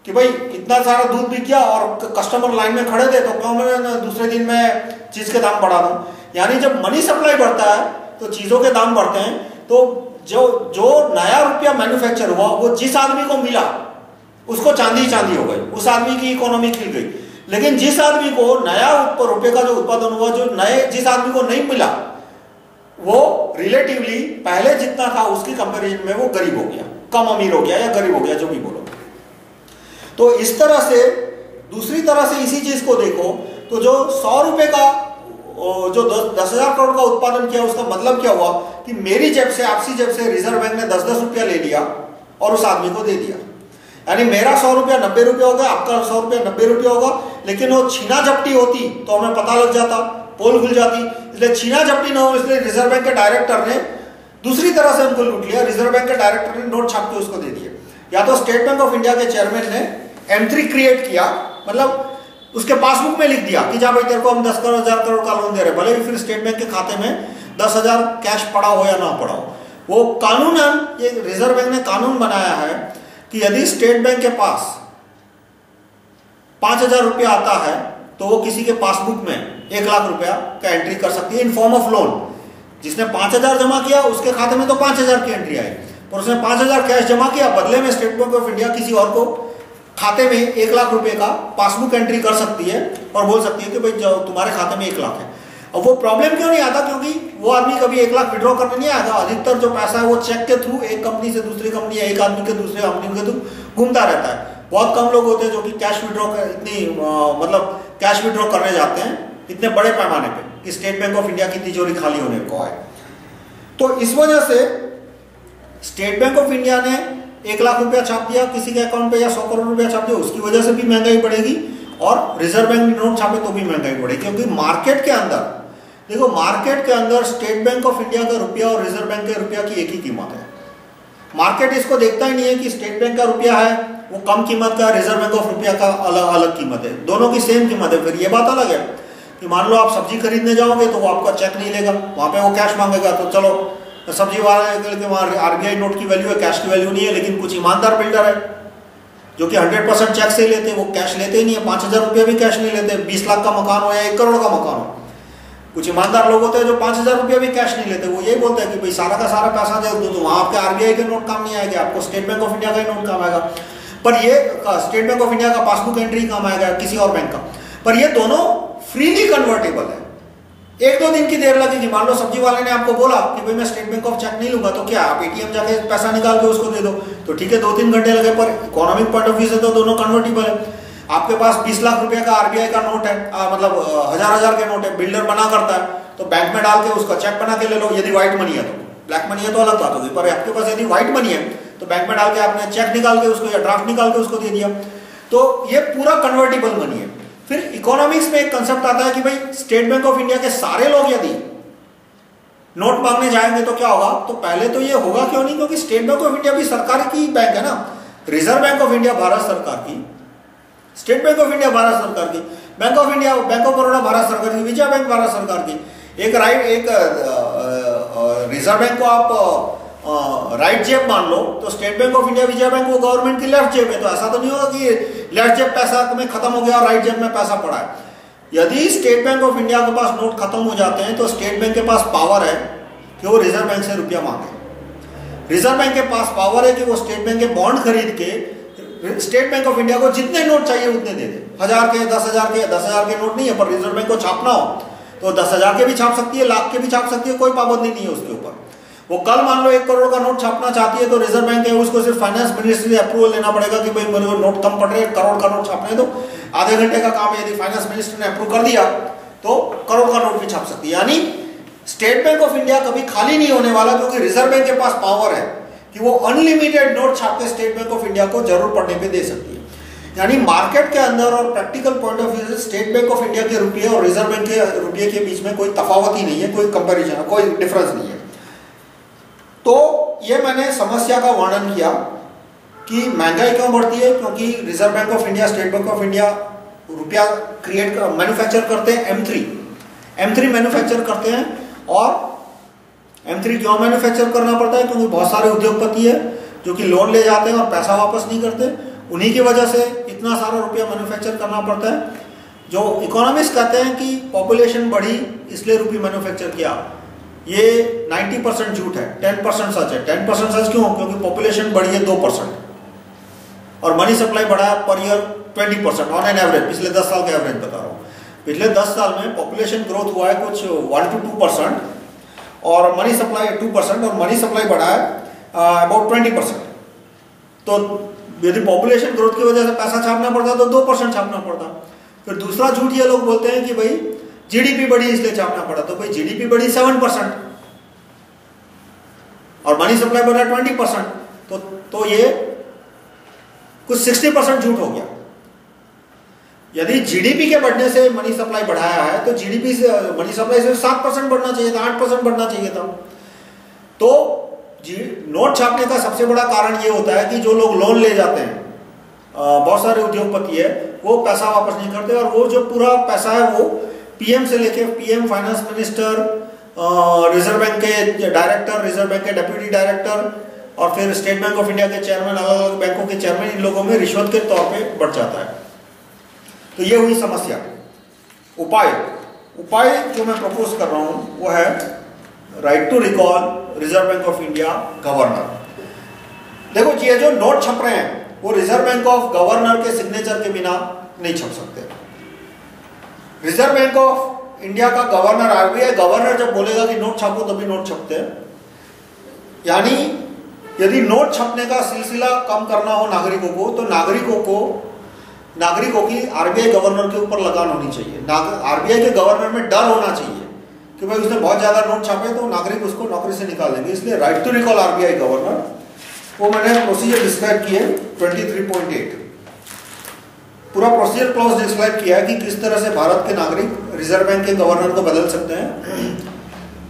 कि भाई इतना सारा दूध बिक गया और कस्टमर लाइन में खड़े थे, तो क्यों मैं दूसरे दिन में चीज के दाम बढ़ा दूं। यानी जब मनी सप्लाई बढ़ता है तो चीजों के दाम बढ़ते हैं। तो जो नया रुपया मैन्युफैक्चर हुआ वो जिस आदमी को मिला उसको चांदी चांदी हो गई, उस आदमी की इकोनॉमी खिल गई। लेकिन जिस आदमी को नया रुपये का जो उत्पादन हुआ, जो नए जिस आदमी को नहीं मिला, वो रिलेटिवली पहले जितना था उसकी कंपैरिजन में वो गरीब हो गया, कम अमीर हो गया या गरीब हो गया, जो भी बोलो। तो इस तरह से दूसरी तरह से इसी चीज को देखो तो जो 100 रुपए का जो 10,000 करोड़ का उत्पादन किया, उसका मतलब क्या हुआ कि मेरी जेब से, आपसी जेब से रिजर्व बैंक ने 10-10 रुपया ले लिया और उस आदमी को दे दिया। यानी मेरा 100 रुपया 90 रुपया होगा, आपका 100 रुपया 90 रुपया होगा। लेकिन वो छीना झपटी होती तो हमें पता लग जाता, पोल खुल जाती। इसलिए छीना झपटी ना हो, इसलिए रिजर्व बैंक के डायरेक्टर ने दूसरी तरह से उनको लूट लिया। रिजर्व बैंक के डायरेक्टर ने नोट छाप के उसको दे दिए। या तो स्टेट बैंक ऑफ इंडिया के चेयरमैन ने एंट्री क्रिएट किया, मतलब उसके पासबुक में लिख दिया कि जा भाई तेरे को हम 10,000 करोड़ का लोन दे रहे, भले ही फिर स्टेट बैंक के खाते में 10,000 कैश पड़ा हो या ना पड़ा हो। वो कानूनन, ये रिजर्व बैंक ने कानून बनाया है कि यदि स्टेट बैंक के पास 5,000 रुपया आता है तो वो किसी के पासबुक में 1 लाख रुपया का एंट्री कर सकती है इन फॉर्म ऑफ लोन। जिसने 5,000 जमा किया उसके खाते में तो 5,000 की एंट्री आई, पर उसने 5,000 कैश जमा किया, बदले में स्टेट बैंक ऑफ इंडिया किसी और को खाते में 1 लाख रुपए का पासबुक एंट्री कर सकती है और बोल सकती है कि भाई तुम्हारे खाते में 1 लाख है। अब वो प्रॉब्लम क्यों नहीं आता? क्योंकि वो आदमी कभी 1 लाख विड्रॉ करने नहीं आएगा। अधिकतर जो पैसा है वो चेक के थ्रू एक कंपनी से दूसरी कंपनी या एक आदमी के दूसरे आदमी के थ्रू घूमता रहता है। बहुत कम लोग होते हैं जो कि कैश विड्रॉ मतलब कैश विड्रॉ करने जाते हैं इतने बड़े पैमाने पे कि स्टेट बैंक ऑफ इंडिया की तिजोरी खाली होने को आए। तो इस वजह से स्टेट बैंक ऑफ इंडिया ने 1 लाख रुपया छाप दिया किसी के अकाउंट पे या 100 करोड़ रुपया छाप दिया, उसकी वजह से भी महंगाई बढ़ेगी और रिजर्व बैंक ने नोट छापे तो भी महंगाई बढ़ी, क्योंकि मार्केट के अंदर देखो, मार्केट के अंदर स्टेट बैंक ऑफ इंडिया का रुपया और रिजर्व बैंक के रुपया की एक ही कीमत है। मार्केट इसको देखता ही नहीं है कि स्टेट बैंक का रुपया है वो कम कीमत का, रिजर्व बैंक ऑफ रुपया का अलग अलग कीमत है, दोनों की सेम कीमत है। फिर ये बात अलग है कि मान लो आप सब्जी खरीदने जाओगे तो वो आपका चेक नहीं लेगा, वहां पे वो कैश मांगेगा, तो चलो सब्जी वाले के वहां आरबीआई नोट की वैल्यू है, कैश की वैल्यू नहीं है। लेकिन कुछ ईमानदार बिल्डर है जो कि 100% चेक से ही लेते, वो कैश लेते ही नहीं है, 5,000 रुपया भी कैश नहीं लेते, 20 लाख का मकान हो या 1 करोड़ का मकान हो। कुछ ईमानदार लोग होते हैं जो 5,000 रुपया भी कैश नहीं लेते, वो यही बोलते हैं कि भाई सारा का सारा पैसा दे दो, तो वहां आपके आरबीआई के नोट काम नहीं आएगा, आपको स्टेट बैंक ऑफ इंडिया का ही नोट काम आएगा। पर ये स्टेट बैंक ऑफ इंडिया का पासबुक एंट्री काम आएगा किसी और बैंक का, पर ये दोनों फ्रीली कन्वर्टेबल है। 1-2 दिन की देर लगेगी। मान लो सब्जी वाले ने आपको बोला कि भाई मैं स्टेट बैंक ऑफ चेक नहीं लूंगा, तो क्या आप एटीएम जाके पैसा निकाल के उसको दे दो, तो ठीक है 2-3 घंटे लगे, पर इकोनॉमिक पॉइंट ऑफ व्यू से तो दोनों कन्वर्टेबल है। आपके पास 20 लाख रुपए का आरबीआई का नोट है, मतलब हजार के नोट है, बिल्डर बना करता है, तो बैंक में डाल के उसका चेक बना के ले लो, यदि व्हाइट मनी है तो। ब्लैक मनी है तो अलग बात होगी, पर आपके पास यदि व्हाइट मनी है तो बैंक में डाल के आपने चेक निकाल के उसको या ड्राफ्ट निकाल के उसको दे दिया, तो ये पूरा कन्वर्टेबल मनी है। फिर इकोनॉमिक्स में एक कंसेप्ट आता है कि भाई स्टेट बैंक ऑफ इंडिया के सारे लोग यदि नोट मांगने जाएंगे तो क्या होगा, तो पहले तो ये होगा क्यों नहीं, क्योंकि स्टेट बैंक ऑफ इंडिया भी सरकार की बैंक है ना। Reserve Bank of India Bharat सरकार की, state bank of India Bharat सरकार की, bank of India, bank of Baroda Bharat सरकार की, विजया बैंक भारत सरकार की। एक रिजर्व बैंक को आप राइट जेब मान लो, तो state bank of India, Vijaya bank वो गवर्नमेंट की लेफ्ट जेब है। तो ऐसा तो नहीं होगा कि लेफ्ट जेब पैसा में खत्म हो गया और राइट जेब में पैसा पड़ा है। यदि स्टेट बैंक ऑफ इंडिया के पास नोट खत्म हो जाते हैं तो स्टेट बैंक के पास पावर है कि वो रिजर्व बैंक से रुपया मांगे। रिजर्व बैंक के पास पावर है कि वो स्टेट बैंक के बॉन्ड खरीद के स्टेट बैंक ऑफ इंडिया को जितने नोट चाहिए उतने दे दे। 1000 के, 10,000 के, 10,000 के नोट नहीं है, पर रिजर्व बैंक को छापना हो तो 10,000 के भी छाप सकती है, लाख के भी छाप सकती है, कोई पाबंदी नहीं है उसके ऊपर। वो कल मान लो 1 करोड़ का नोट छापना चाहती है तो रिजर्व बैंक है उसको सिर्फ फाइनेंस मिनिस्ट्री से अप्रूवल लेना पड़ेगा कि भाई मेरे को नोट कम पड़ रहे, 1 करोड़ का नोट छापने दो। आधे घंटे का काम है, यदि फाइनेंस मिनिस्टर ने अप्रूव कर दिया तो करोड़ का नोट भी छाप सकती है। यानी स्टेट बैंक ऑफ इंडिया कभी खाली नहीं होने वाला, क्योंकि रिजर्व बैंक के पास पावर है कि वो अनलिमिटेड नोट छाप के स्टेट बैंक ऑफ इंडिया को जरूर पड़ने पे दे सकती है। यानी मार्केट के अंदर और प्रैक्टिकल पॉइंट ऑफ व्यू से स्टेट बैंक ऑफ इंडिया के रुपये और रिजर्व बैंक के रुपये के बीच में कोई तफावत ही नहीं है, कोई कंपैरिजन, कोई डिफरेंस नहीं है। तो ये मैंने समस्या का वर्णन किया कि महंगाई क्यों बढ़ती है, क्योंकि reserve Bank of India, state bank of India रुपया क्रिएट मैन्युफैक्चर करते हैं, M3 मैन्युफैक्चर करते हैं। और M3 क्यों मैन्युफैक्चर करना पड़ता है, क्योंकि बहुत सारे उद्योगपति है जो कि लोन ले जाते हैं और पैसा वापस नहीं करते, उन्हीं की वजह से इतना सारा रुपया मैन्युफैक्चर करना पड़ता है। जो इकोनॉमिस्ट कहते हैं कि पॉपुलेशन बढ़ी इसलिए रुपये मैन्युफैक्चर किया, ये 90% झूठ है, 10% सच है। 10% सच क्यों, क्योंकि पॉपुलेशन बढ़ी है 2% और मनी सप्लाई बढ़ा है per year 20% on an average. पिछले 10 साल का एवरेज बता रहा हूँ। पिछले 10 साल में पॉपुलेशन ग्रोथ हुआ है कुछ 1 to 2% और मनी सप्लाई 2% और मनी सप्लाई बढ़ा है अबाउट 20%। तो यदि पॉपुलेशन ग्रोथ की वजह से पैसा छापना पड़ता तो 2% छापना पड़ता। फिर दूसरा झूठ ये लोग बोलते हैं कि भाई जीडीपी बढ़ी इसलिए छापना पड़ा, तो भाई जीडीपी बढ़ी 7% और मनी सप्लाई बढ़ा 20%, तो ये कुछ 60% झूठ हो गया। यदि जीडीपी के बढ़ने से मनी सप्लाई बढ़ाया है तो जीडीपी से मनी सप्लाई से 7% बढ़ना चाहिए था, 8% बढ़ना चाहिए था। तो नोट छापने का सबसे बड़ा कारण ये होता है कि जो लोग लोन ले जाते हैं, बहुत सारे उद्योगपति है, वो पैसा वापस नहीं करते और वो जो पूरा पैसा है वो पीएम से लेके PM, finance minister, reserve bank के डायरेक्टर, रिजर्व बैंक के डिप्टी डायरेक्टर और फिर स्टेट बैंक ऑफ इंडिया के चेयरमैन, अलग अलग बैंकों के चेयरमैन, इन लोगों में रिश्वत के तौर पे बढ़ जाता है। तो ये हुई समस्या। उपाय जो मैं प्रपोज कर रहा हूं वो है right to recall Reserve Bank of India governor. देखो ये जो नोट छप रहे हैं वो रिजर्व बैंक ऑफ गवर्नर के सिग्नेचर के बिना नहीं छप सकते। रिजर्व बैंक ऑफ इंडिया का गवर्नर, आरबीआई गवर्नर जब बोलेगा कि नोट छापो तभी नोट छपते हैं। यानी यदि नोट छपने का सिलसिला कम करना हो नागरिकों को, तो नागरिकों की आरबीआई गवर्नर के ऊपर लगान होनी चाहिए। आरबीआई के गवर्नर में डर होना चाहिए कि भाई उसने बहुत ज्यादा नोट छापे तो नागरिक उसको नौकरी से निकाल देंगे। इसलिए right to recall RBI governor, वो मैंने प्रोसीजर डिस्क्राइब किए 23.8। पूरा प्रोसीजर क्लॉज डिस्क्राइब किया है कि किस तरह से भारत के नागरिक रिजर्व बैंक के गवर्नर को बदल सकते हैं।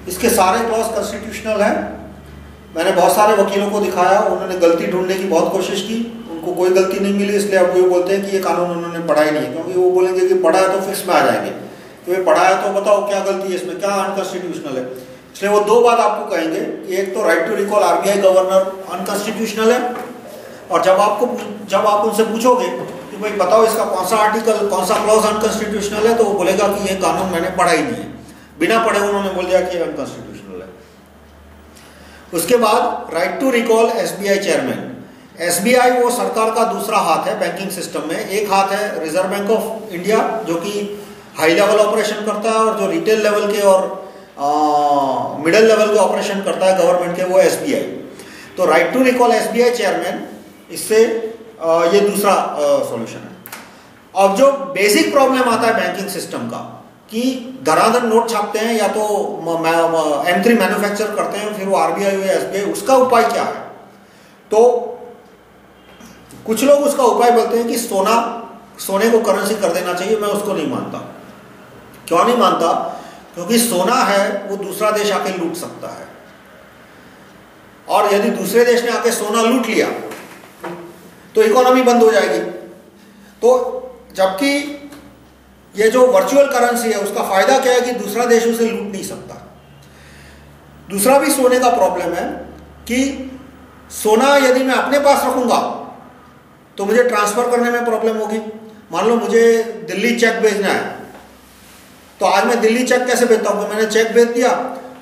इसके सारे क्लॉज कॉन्स्टिट्यूशनल हैं। मैंने बहुत सारे वकीलों को दिखाया, उन्होंने गलती ढूंढने की बहुत कोशिश की, उनको कोई गलती नहीं मिली, इसलिए अब वो बोलते हैं कि ये कानून उन्होंने पढ़ा ही नहीं है, क्योंकि वो बोलेंगे कि पढ़ा है तो फिक्स में आ जाएंगे, तो ये पढ़ा है तो बताओ क्या गलती है इसमें, क्या अनकॉन्स्टिट्यूशनल है। इसलिए वो दो बात आपको कहेंगे कि एक तो right to recall RBI governor unconstitutional है, और जब आप उनसे पूछोगे कि भाई बताओ इसका कौन सा आर्टिकल, कौन सा क्लॉज अनकॉन्स्टिट्यूशनल है, तो वो बोलेगा कि ये कानून मैंने पढ़ा ही नहीं है, बिना पढ़े उन्होंने बोल दिया कि अनकॉन्स्टिट्यूशनल है। उसके बाद right to recall SBI chairman. SBI वो सरकार का दूसरा हाथ है बैंकिंग सिस्टम में। एक हाथ है रिजर्व बैंक ऑफ इंडिया जो कि हाई लेवल ऑपरेशन करता है, और जो रिटेल लेवल के और मिडिल लेवल के ऑपरेशन करता है गवर्नमेंट के, वो एसबीआई। तो right to recall SBI chairman, इससे ये दूसरा सॉल्यूशन है। अब जो बेसिक प्रॉब्लम आता है बैंकिंग सिस्टम का कि धड़ाधड़ नोट छापते हैं या तो M3 मैन्युफैक्चर करते हैं, फिर वो आरबीआई या एसबीआई, उसका उपाय क्या है? तो कुछ लोग उसका उपाय बोलते हैं कि सोने को करेंसी कर देना चाहिए। मैं उसको नहीं मानता। क्यों नहीं मानता? क्योंकि सोना है वो दूसरा देश आके लूट सकता है, और यदि दूसरे देश ने आके सोना लूट लिया तो इकोनॉमी बंद हो जाएगी। तो जबकि ये जो वर्चुअल करेंसी है उसका फायदा क्या है कि दूसरा देश उसे लूट नहीं सकता। दूसरा भी सोने का प्रॉब्लम है कि सोना यदि मैं अपने पास रखूंगा तो मुझे ट्रांसफर करने में प्रॉब्लम होगी। मान लो मुझे दिल्ली चेक भेजना है, तो आज मैं दिल्ली चेक कैसे भेजता हूँ? मैंने चेक भेज दिया,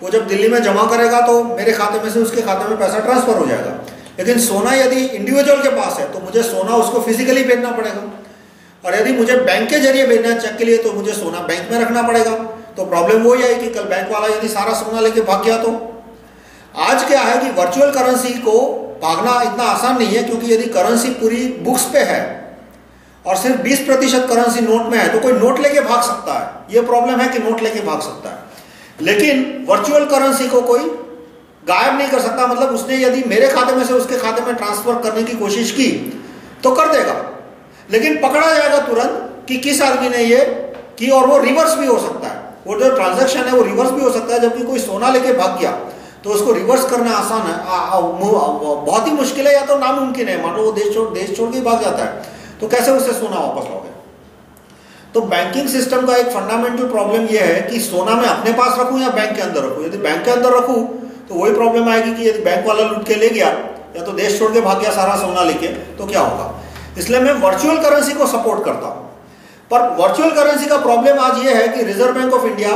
वो जब दिल्ली में जमा करेगा तो मेरे खाते में से उसके खाते में पैसा ट्रांसफर हो जाएगा। लेकिन सोना यदि इंडिविजुअल के पास है तो मुझे सोना उसको फिजिकली भेजना पड़ेगा, और यदि मुझे बैंक के जरिए भेजना है चेक के लिए तो मुझे सोना बैंक में रखना पड़ेगा। तो प्रॉब्लम वही है कि कल बैंक वाला यदि सारा सोना लेके भाग गया तो। आज क्या है कि वर्चुअल करेंसी को भागना इतना आसान नहीं है, क्योंकि यदि करेंसी पूरी बुक्स पे है और सिर्फ 20% करेंसी नोट में है तो कोई नोट लेके भाग सकता है। ये प्रॉब्लम है कि नोट लेके भाग सकता है, लेकिन वर्चुअल करेंसी को कोई गायब नहीं कर सकता। मतलब उसने यदि मेरे खाते में से उसके खाते में ट्रांसफर करने की कोशिश की तो कर देगा, लेकिन पकड़ा जाएगा तुरंत कि किस आदमी ने ये की, और वो रिवर्स भी हो सकता है। वो जो ट्रांजैक्शन है वो रिवर्स भी हो सकता है। जबकि कोई सोना लेके भाग गया तो उसको रिवर्स करना आसान है, बहुत ही मुश्किल है या तो नामुमकिन है। मान लो वो देश छोड़ के भाग जाता है तो कैसे उसे सोना वापस लाओगे? तो बैंकिंग सिस्टम का एक फंडामेंटल प्रॉब्लम यह है कि सोना मैं अपने पास रखूं या बैंक के अंदर रखूं। यदि बैंक के अंदर रखूं तो वही प्रॉब्लम आएगी कि यदि बैंक वाला लूट के ले गया या तो देश छोड़ के भाग गया सारा सोना लेके, तो क्या होगा? इसलिए मैं वर्चुअल करेंसी को सपोर्ट करता हूं। पर वर्चुअल करेंसी का प्रॉब्लम आज ये है कि रिजर्व बैंक ऑफ इंडिया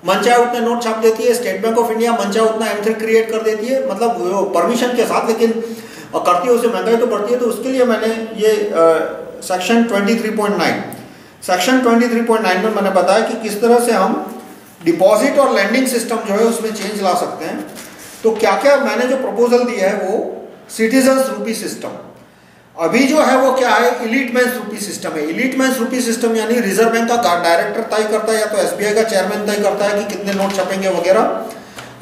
मनचाहे उतने नोट छाप देती है, स्टेट बैंक ऑफ इंडिया मनचाहे उतना M3 क्रिएट कर देती है, मतलब परमिशन के साथ, लेकिन करती है, उसे महंगाई तो बढ़ती है। तो उसके लिए मैंने ये सेक्शन 23.9 में मैंने बताया कि किस तरह से हम डिपॉजिट और लैंडिंग सिस्टम जो है उसमें चेंज ला सकते हैं। तो क्या क्या मैंने जो प्रपोजल दिया है वो सिटीजन्स रूपी सिस्टम। अभी जो है वो क्या है? इलीटमेंस रूपी सिस्टम है। इलीटमेंस रूपी सिस्टम यानी रिजर्व बैंक का डायरेक्टर तय करता है या तो एसबीआई का चेयरमैन तय करता है कि कितने नोट छपेंगे वगैरह,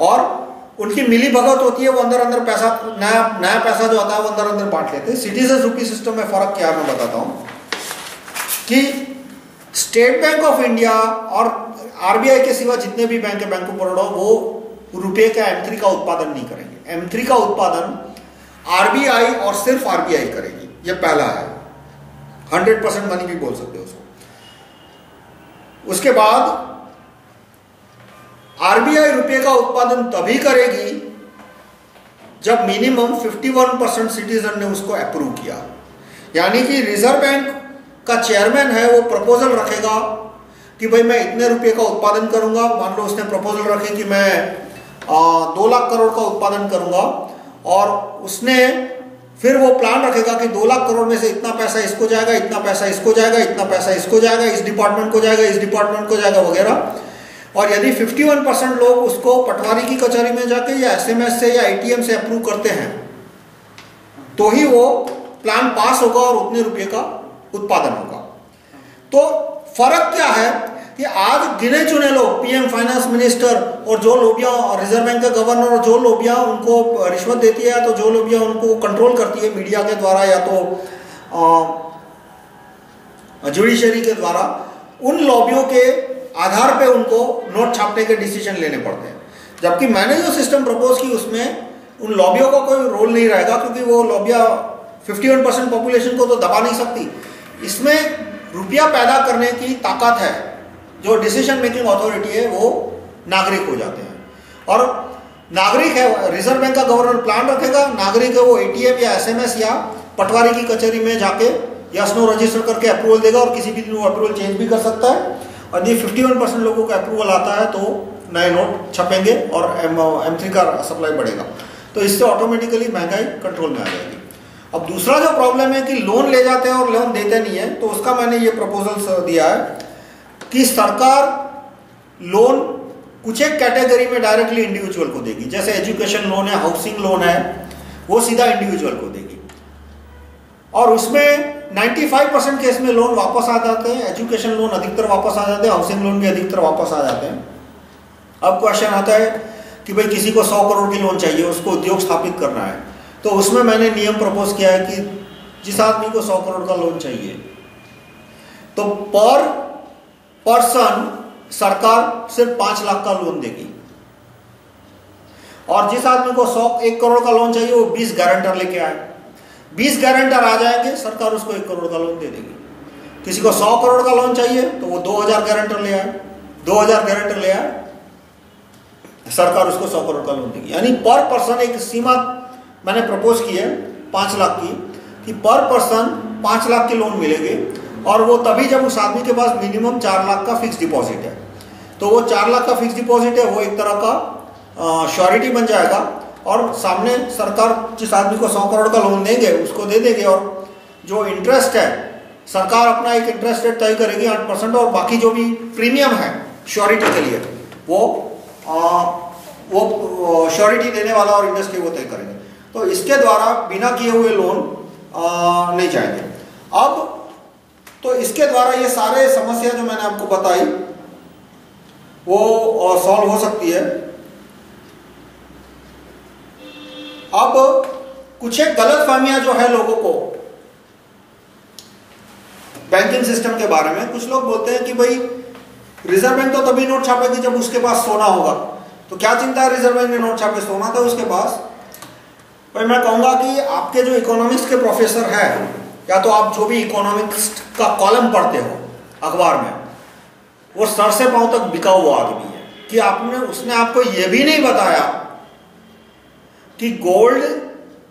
और उनकी मिली भगत होती है। वो अंदर पैसा, नया पैसा जो आता है वो अंदर बांट लेते हैं। सिटीजन्स रूपी सिस्टम में फर्क क्या है मैं बताता हूँ कि स्टेट बैंक ऑफ इंडिया और आरबीआई के सिवा जितने भी बैंक है, बैंक ऑफ बड़ौदा, वो रुपये का M3 का उत्पादन नहीं करेंगे। M3 का उत्पादन आरबीआई और सिर्फ आरबीआई करेगी। ये पहला है, 100% मनी भी बोल सकते हो उसको। उसके बाद आरबीआई रुपये का उत्पादन तभी करेगी जब मिनिमम 51% सिटीजन ने उसको अप्रूव किया। यानी कि रिजर्व बैंक का चेयरमैन है वो प्रपोजल रखेगा कि भाई मैं इतने रुपये का उत्पादन करूंगा। मान लो उसने प्रपोजल रखे कि मैं 2 लाख करोड़ का उत्पादन करूंगा, और उसने फिर वो प्लान रखेगा कि 2 लाख करोड़ में से इतना पैसा इसको जाएगा, इतना पैसा इसको जाएगा, इतना पैसा इसको जाएगा, इस डिपार्टमेंट को जाएगा, इस डिपार्टमेंट को जाएगा वगैरह। और यदि 51% लोग उसको पटवारी की कचहरी में जाके या एसएमएस से या एटीएम से अप्रूव करते हैं तो ही वो प्लान पास होगा और उतने रुपये का उत्पादन होगा। तो फर्क क्या है कि आज गिने चुने लोग, पीएम फाइनेंस मिनिस्टर और जो लोबियां, रिजर्व बैंक के गवर्नर और जो लोबियां उनको रिश्वत देती है या तो जो लोबियां उनको कंट्रोल करती है मीडिया के द्वारा या तो जुडिशरी के द्वारा उन लॉबियों के आधार पे उनको नोट छापने के डिसीजन लेने पड़ते हैं। जबकि मैंने जो सिस्टम प्रपोज की उसमें उन लॉबियों का कोई रोल नहीं रहेगा, क्योंकि वो लॉबियाँ 51% पॉपुलेशन को तो दबा नहीं सकती। इसमें रुपया पैदा करने की ताकत है, जो डिसीजन मेकिंग अथॉरिटी है वो नागरिक हो जाते हैं। और नागरिक है, रिजर्व बैंक का गवर्नर प्लान रखेगा, नागरिक है वो एटीएम या एसएमएस या पटवारी की कचहरी में जाके या स्नो रजिस्टर करके अप्रूवल देगा, और किसी भी दिन वो अप्रूवल चेंज भी कर सकता है। और यदि 51% लोगों का अप्रूवल आता है तो नए नोट छपेंगे और M3 का सप्लाई बढ़ेगा। तो इससे ऑटोमेटिकली महंगाई कंट्रोल में आ जाएगी। अब दूसरा जो प्रॉब्लम है कि लोन ले जाते हैं और लोन देते नहीं है, तो उसका मैंने ये प्रपोजल दिया है कि सरकार लोन कुछ एक कैटेगरी में डायरेक्टली इंडिविजुअल को देगी। जैसे एजुकेशन लोन है, हाउसिंग लोन है, वो सीधा इंडिविजुअल को देगी, और उसमें 95% केस में लोन वापस आ जाते हैं। एजुकेशन लोन अधिकतर वापस आ जाते हैं, हाउसिंग लोन भी अधिकतर वापस आ जाते हैं। अब क्वेश्चन आता है कि भाई किसी को 100 करोड़ की लोन चाहिए, उसको उद्योग स्थापित करना है, तो उसमें मैंने नियम प्रपोज किया है कि जिस आदमी को 100 करोड़ का लोन चाहिए तो पर पर्सन सरकार सिर्फ 5 लाख का लोन देगी, और जिस आदमी को 1 करोड़ का लोन चाहिए वो 20 गारंटर लेके आए। 20 गारंटर आ जाएंगे, सरकार उसको 1 करोड़ का लोन दे देगी। किसी को 100 करोड़ का लोन चाहिए तो वो 2000 गारंटर ले आए, 2000 गारंटर ले आए, सरकार उसको 100 करोड़ का लोन देगी। यानी पर पर्सन एक सीमा मैंने प्रपोज की है 5 लाख की, कि पर पर्सन 5 लाख की लोन मिलेगी, और वो तभी जब उस आदमी के पास मिनिमम 4 लाख का फिक्स डिपॉजिट है। तो वो 4 लाख का फिक्स डिपॉजिट है, वो एक तरह का श्योरिटी बन जाएगा, और सामने सरकार जिस आदमी को 100 करोड़ का लोन देंगे उसको दे देंगे, और जो इंटरेस्ट है सरकार अपना एक इंटरेस्ट रेट तय करेगी 8%, और बाकी जो भी प्रीमियम है श्योरिटी के लिए वो श्योरिटी देने वाला और इंडस्ट्री वो तय करेंगे। तो इसके द्वारा बिना किए हुए लोन नहीं जाएंगे। अब तो इसके द्वारा ये सारे समस्या जो मैंने आपको बताई वो सॉल्व हो सकती है। अब कुछ एक गलतफहमियां जो है लोगों को बैंकिंग सिस्टम के बारे में, कुछ लोग बोलते हैं कि भाई रिजर्व बैंक तो तभी नोट छापेगी जब उसके पास सोना होगा। तो क्या चिंता है रिजर्व बैंक ने नोट छापे, सोना था उसके पास। भाई मैं कहूंगा कि आपके जो इकोनॉमिक्स के प्रोफेसर हैं, या तो आप जो भी इकोनॉमिक्स का कॉलम पढ़ते हो अखबार में, वो सर से पांव तक बिका हुआ आदमी है कि उसने आपको यह भी नहीं बताया कि गोल्ड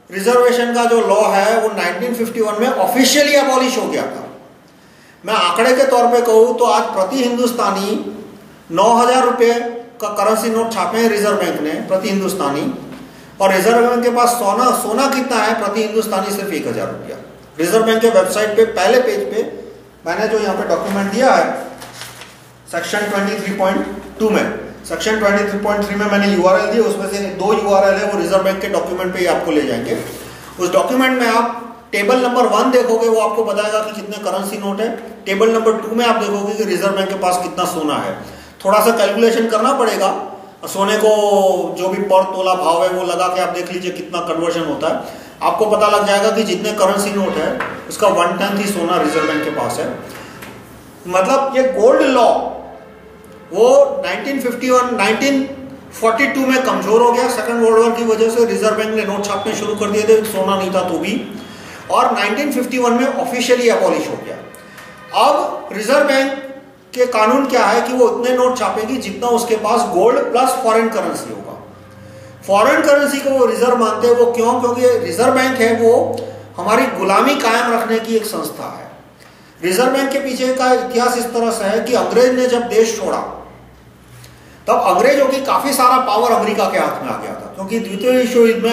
रिजर्वेशन का जो लॉ है वो 1951 में ऑफिशियली अबॉलिश हो गया था। मैं आंकड़े के तौर पे कहूं तो आज प्रति हिंदुस्तानी 9000 रुपये का करेंसी नोट छापे हैं रिजर्व बैंक ने प्रति हिंदुस्तानी, और रिजर्व बैंक के पास सोना कितना है प्रति हिंदुस्तानी, सिर्फ 1000 रुपया। रिजर्व बैंक के वेबसाइट पे पहले पेज पे मैंने जो यहाँ पे डॉक्यूमेंट दिया है सेक्शन 23.2 में, सेक्शन 23.3 में मैंने यूआरएल दी, उसमें से 2 यूआरएल है वो रिजर्व बैंक के डॉक्यूमेंट पे ही आपको ले जाएंगे। उस डॉक्यूमेंट में आप टेबल नंबर 1 देखोगे, वो आपको बताएगा कि कितने करेंसी नोट है। टेबल नंबर 2 में आप देखोगे कि रिजर्व बैंक के पास कितना सोना है। थोड़ा सा कैलकुलेशन करना पड़ेगा, सोने को जो भी पर तोला भाव है वो लगा के आप देख लीजिए कितना कन्वर्जन होता है। आपको पता लग जाएगा कि जितने करेंसी नोट है उसका 1/10 ही सोना रिजर्व बैंक के पास है। मतलब ये गोल्ड लॉ वो 1942 में कमजोर हो गया सेकंड वर्ल्ड वॉर की वजह से। रिजर्व बैंक ने नोट छापने शुरू कर दिए थे, सोना नहीं था तो भी, और 1951 में ऑफिशियली अबॉलिश हो गया। अब रिजर्व बैंक के कानून क्या है कि वो उतने नोट छापेगी जितना उसके पास गोल्ड प्लस फॉरेन करेंसी होगा। फॉरेन करेंसी को वो रिजर्व मानते हैं। वो क्यों? क्योंकि रिजर्व बैंक है वो हमारी गुलामी कायम रखने की एक संस्था है। रिजर्व बैंक के पीछे का इतिहास इस तरह से है कि अंग्रेज ने जब देश छोड़ा तब अंग्रेजों की काफी सारा पावर अमेरिका के हाथ में आ गया था, क्योंकि द्वितीय विश्व युद्ध में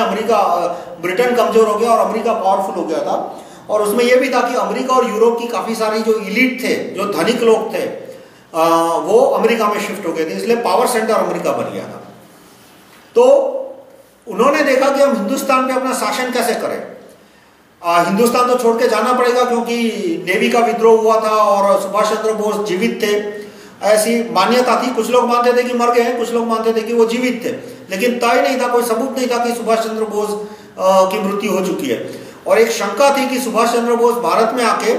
ब्रिटेन कमजोर हो गया और अमेरिका पावरफुल हो गया था। और उसमें यह भी था कि अमेरिका और यूरोप की काफी सारी जो इलीट थे, जो धनिक लोग थे, वो अमेरिका में शिफ्ट हो गए थे, इसलिए पावर सेंटर अमेरिका बन गया था। तो उन्होंने देखा कि हम हिंदुस्तान पे अपना शासन कैसे करें। हिंदुस्तान तो छोड़ के जाना पड़ेगा क्योंकि नेवी का विद्रोह हुआ था और सुभाष चंद्र बोस जीवित थे, ऐसी मान्यता थी। कुछ लोग मानते थे कि मर गए हैं, कुछ लोग मानते थे कि वो जीवित थे, लेकिन तय नहीं था, कोई सबूत नहीं था कि सुभाष चंद्र बोस की मृत्यु हो चुकी है। और एक शंका थी कि सुभाष चंद्र बोस भारत में आके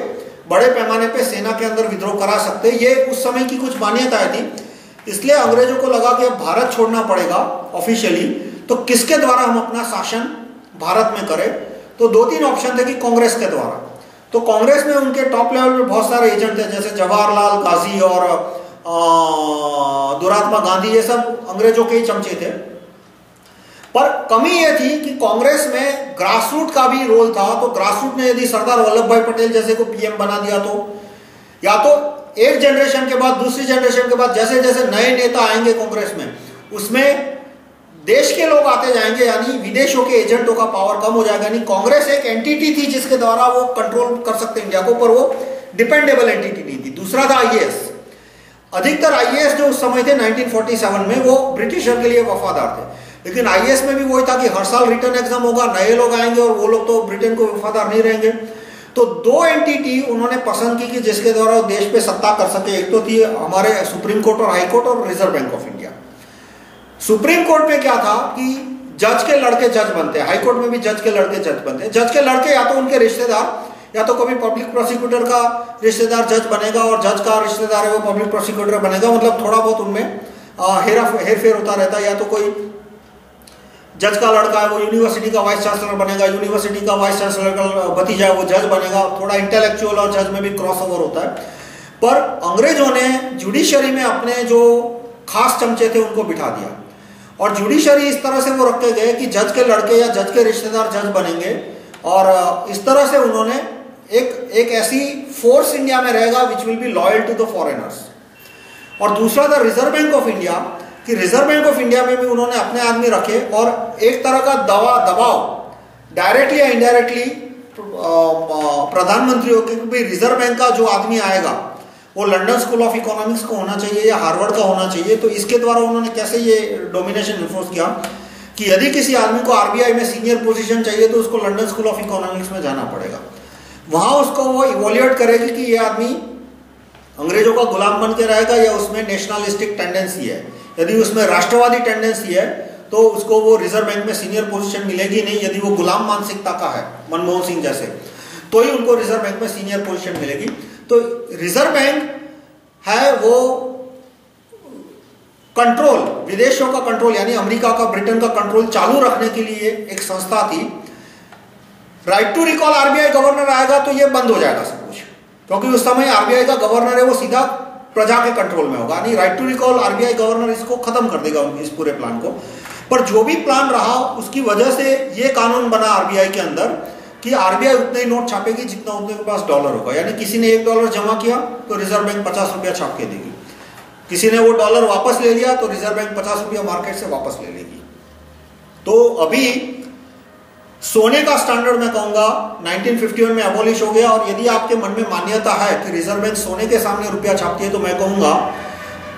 बड़े पैमाने पे सेना के अंदर विद्रोह करा सकते। ये उस समय की कुछ मान्यताएं थी, इसलिए अंग्रेजों को लगा कि अब भारत छोड़ना पड़ेगा ऑफिशियली, तो किसके द्वारा हम अपना शासन भारत में करें। तो 2-3 ऑप्शन थे कि कांग्रेस के द्वारा। तो कांग्रेस में उनके टॉप लेवल पे बहुत सारे एजेंट थे, जैसे जवाहरलाल गाजी और दुरात्मा गांधी, ये सब अंग्रेजों के ही चमचे थे। पर कमी यह थी कि कांग्रेस में ग्रासरूट का भी रोल था। तो ग्रासरूट ने यदि सरदार वल्लभ भाई पटेल जैसे को पीएम बना दिया, तो या तो एक जनरेशन के बाद दूसरी जनरेशन के बाद जैसे जैसे नए नेता आएंगे कांग्रेस में, उसमें देश के लोग आते जाएंगे, यानी विदेशों के एजेंटों का पावर कम हो जाएगा। यानी कांग्रेस एक एंटिटी थी जिसके द्वारा वो कंट्रोल कर सकते इंडिया को, पर वो डिपेंडेबल एंटिटी नहीं थी। दूसरा था आईएएस। अधिकतर आईएएस जो उस समय थे 1947 में, वो ब्रिटिशर के लिए वफादार थे, लेकिन आईएएस में भी वही था कि हर साल रिटर्न एग्जाम होगा, नए लोग आएंगे और वो लोग तो ब्रिटेन को वफादार नहीं रहेंगे। तो 2 एंटिटी उन्होंने पसंद की कि जिसके द्वारा वो देश पे सत्ता कर सके। एक तो थी हमारे सुप्रीम कोर्ट और हाई कोर्ट और reserve Bank of India. Supreme court में क्या था कि जज के लड़के जज बनते हैं, हाई कोर्ट में भी जज के लड़के जज बनते हैं। जज के लड़के या तो उनके रिश्तेदार, या तो कभी पब्लिक प्रोसिक्यूटर का रिश्तेदार जज बनेगा और जज का रिश्तेदार है वो पब्लिक प्रोसिक्यूटर बनेगा। मतलब थोड़ा बहुत उनमें हेर फेर होता रहता है। या तो कोई जज का लड़का है वो यूनिवर्सिटी का वाइस चांसलर बनेगा, यूनिवर्सिटी का वाइस चांसलर का भतीजा है वो जज बनेगा। थोड़ा इंटेलेक्चुअल और जज में भी क्रॉस ओवर होता है। पर अंग्रेजों ने जुडिशरी में अपने जो खास चमचे थे उनको बिठा दिया, और जुडिशरी इस तरह से वो रखे गए कि जज के लड़के या जज के रिश्तेदार जज बनेंगे। और इस तरह से उन्होंने एक ऐसी फोर्स इंडिया में रहेगा which will be loyal to the foreigners. और दूसरा था रिजर्व बैंक ऑफ इंडिया, कि रिजर्व बैंक ऑफ इंडिया में भी उन्होंने अपने आदमी रखे और एक तरह का दबाव डायरेक्टली या इनडायरेक्टली प्रधानमंत्रियों के, क्योंकि रिजर्व बैंक का जो आदमी आएगा वो लंदन स्कूल ऑफ इकोनॉमिक्स का होना चाहिए या हार्वर्ड का होना चाहिए। तो इसके द्वारा उन्होंने कैसे ये डोमिनेशन इन्फोर्स किया कि यदि किसी आदमी को आरबीआई में सीनियर पोजीशन चाहिए तो उसको लंदन स्कूल ऑफ इकोनॉमिक्स में जाना पड़ेगा। वहां उसको वो इवोल्यूएट करेगी कि ये आदमी अंग्रेजों का गुलाम बन के रहेगा या उसमें नेशनलिस्टिक टेंडेंसी है। यदि उसमें राष्ट्रवादी टेंडेंसी है तो उसको वो रिजर्व बैंक में सीनियर पोजीशन मिलेगी नहीं। यदि वो गुलाम मानसिकता का है, मनमोहन सिंह जैसे, तो ही उनको रिजर्व बैंक में सीनियर पोजीशन मिलेगी। तो रिजर्व बैंक है वो कंट्रोल, विदेशों का कंट्रोल, यानी अमेरिका का, ब्रिटेन का कंट्रोल चालू रखने के लिए एक संस्था थी। Right to recall RBI governor आएगा तो ये बंद हो जाएगा सब कुछ, क्योंकि उस समय आरबीआई का गवर्नर है वो सीधा प्रजा के कंट्रोल में होगा। यानी right to recall RBI governor इसको खत्म कर देगा इस पूरे प्लान को। पर जो भी प्लान रहा उसकी वजह से ये कानून बना आरबीआई के अंदर कि आरबीआई उतने ही नोट छापेगी जितना उनके पास डॉलर होगा। यानी किसी ने $1 जमा किया तो रिजर्व बैंक 50 रुपया छाप के देगी, किसी ने वो डॉलर वापस ले लिया तो रिजर्व बैंक 50 रुपया मार्केट से वापस ले लेगी। तो अभी सोने का स्टैंडर्ड मैं कहूंगा 1951 में अबॉलिश हो गया। और यदि आपके मन में मान्यता है कि रिजर्व बैंक सोने के सामने रुपया छापती है तो मैं कहूंगा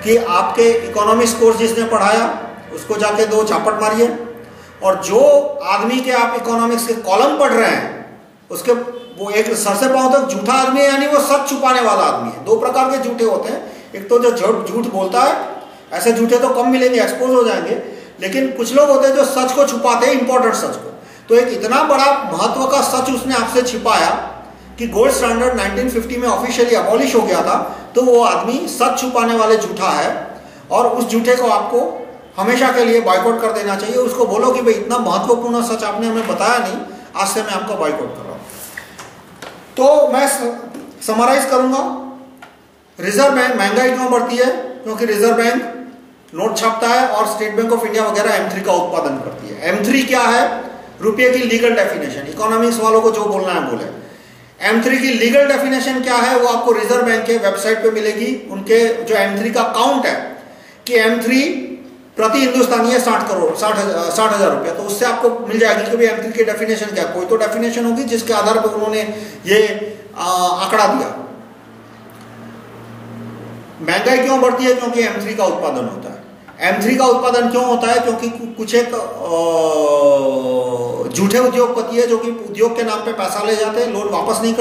कि आपके इकोनॉमिक्स कोर्स जिसने पढ़ाया उसको जाके 2 चापट मारिए, और जो आदमी के आप इकोनॉमिक्स के कॉलम पढ़ रहे हैं उसके वो एक सर से पांव तक झूठा आदमी है, यानी वो सच छुपाने वाला आदमी है। 2 प्रकार के झूठे होते हैं, एक तो जो झूठ बोलता है, ऐसे झूठे तो कम मिलेंगे, एक्सपोज हो जाएंगे, लेकिन कुछ लोग होते हैं जो सच को छुपाते हैं, इंपॉर्टेंट सच को। तो एक इतना बड़ा महत्व का सच उसने आपसे छिपाया कि गोल्ड स्टैंडर्ड 1950 में ऑफिशियली अबॉलिश हो गया था। तो वो आदमी सच छुपाने वाले झूठा है, और उस झूठे को आपको हमेशा के लिए बॉयकॉट कर देना चाहिए। उसको बोलो कि भाई इतना महत्वपूर्ण सच आपने हमें बताया नहीं, आज से मैं आपका बॉयकॉट कर रहा हूं। तो मैं समराइज करूंगा, रिजर्व बैंक महंगाई क्यों बढ़ती है? क्योंकि रिजर्व बैंक नोट छापता है और स्टेट बैंक ऑफ इंडिया वगैरह M3 का उत्पादन करती है। M3 क्या है? रुपये की लीगल डेफिनेशन। इकोनॉमिक्स वालों को जो बोलना है बोले। M3 की लीगल डेफिनेशन क्या है वो आपको रिजर्व बैंक के वेबसाइट पे मिलेगी। उनके जो M3 का काउंट है कि M3 प्रति हिंदुस्तानी है 60,000 रुपया, तो उससे आपको मिल जाएगी कि भाई M3 की डेफिनेशन क्या। कोई तो डेफिनेशन होगी जिसके आधार पर उन्होंने ये आंकड़ा दिया। महंगाई क्यों बढ़ती है? क्योंकि M3 का उत्पादन होता है। M3 का उत्पादन क्यों होता है? क्योंकि कुछ एक झूठे उद्योगपति है जो कि उद्योग के नाम पे पैसा ले जाते हैं, लोन वापस नहीं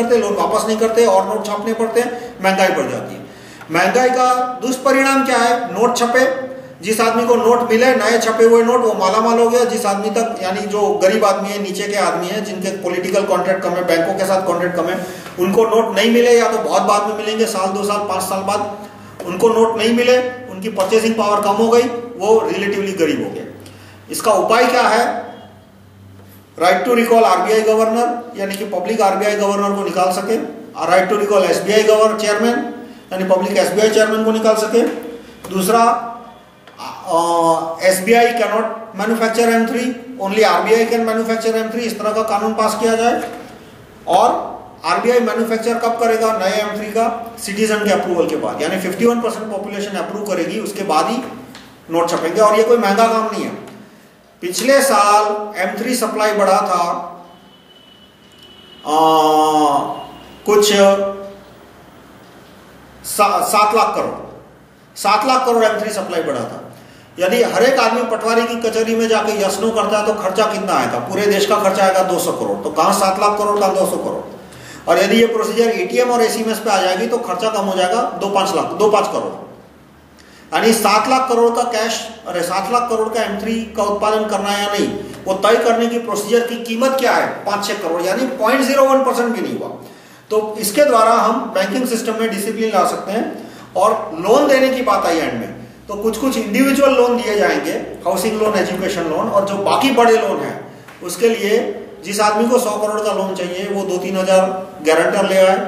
करते और नोट छापने पड़ते हैं, महंगाई बढ़ जाती है। महंगाई का दुष्परिणाम क्या है? नोट छपे, जिस आदमी को नोट मिले, नए छपे हुए नोट, वो मालामाल हो गया। जिस आदमी तक, यानी जो गरीब आदमी है, नीचे के आदमी है, जिनके पॉलिटिकल कॉन्ट्रैक्ट कम है, बैंकों के साथ कॉन्ट्रैक्ट कम है, उनको नोट नहीं मिले या तो बहुत बाद में मिलेंगे, साल 2 साल 5 साल बाद उनको नोट नहीं मिले, उनकी परचेसिंग पावर कम हो गई, वो रिलेटिवली गरीब हो गए। इसका उपाय क्या है? Right to recall RBI governor, यानी कि पब्लिक आरबीआई गवर्नर को निकाल सके। Right to recall SBI governor chairman, यानी पब्लिक एसबीआई चेयरमैन को निकाल सके। दूसरा, SBI can not manufacture M3, only RBI can manufacture M3, इस तरह का कानून पास किया जाए। और आरबीआई मैन्युफैक्चर कब करेगा नए M3 का? सिटीजन के अप्रूवल के बाद, यानी 51% पॉपुलेशन अप्रूव करेगी, उसके बाद ही नोट छपेंगे। और ये कोई महंगा काम नहीं है। पिछले साल M3 सप्लाई बढ़ा था कुछ 7 लाख करोड़, 7 लाख करोड़ M3 सप्लाई बढ़ा था। यदि हर एक आदमी पटवारी की कचहरी में जाके यस नो करता है तो खर्चा कितना आएगा? पूरे देश का खर्चा आएगा 200 करोड़। तो कहां 7 लाख करोड़ का 200 करोड़। और यदि ये प्रोसीजर एटीएम और एसएमएस पे आ जाएगी तो खर्चा कम हो जाएगा 2-5 करोड़। यानी 7 लाख करोड़ का कैश, अरे 7 लाख करोड़ का M3 का उत्पादन करना है या नहीं, वो तय करने की प्रोसीजर की कीमत क्या है? 5-6 करोड़, यानी 0.01% भी नहीं हुआ। तो इसके द्वारा हम बैंकिंग सिस्टम में डिसिप्लिन ला सकते हैं। और लोन देने की बात आई एंड में, तो कुछ इंडिविजुअल लोन दिए जाएंगे, हाउसिंग लोन, एजुकेशन लोन, और जो बाकी बड़े लोन है उसके लिए जिस आदमी को 100 करोड़ का लोन चाहिए वो 2-3 हजार गारंटर ले आए,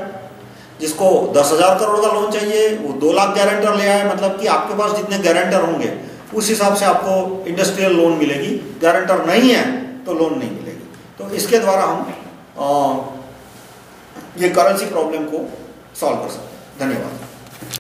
जिसको 10,000 करोड़ का लोन चाहिए वो 2 लाख गारंटर ले आए। मतलब कि आपके पास जितने गारंटर होंगे उस हिसाब से आपको इंडस्ट्रियल लोन मिलेगी। गारंटर नहीं है तो लोन नहीं मिलेगी। तो इसके द्वारा हम ये करेंसी प्रॉब्लम को सॉल्व कर सकते हैं। धन्यवाद।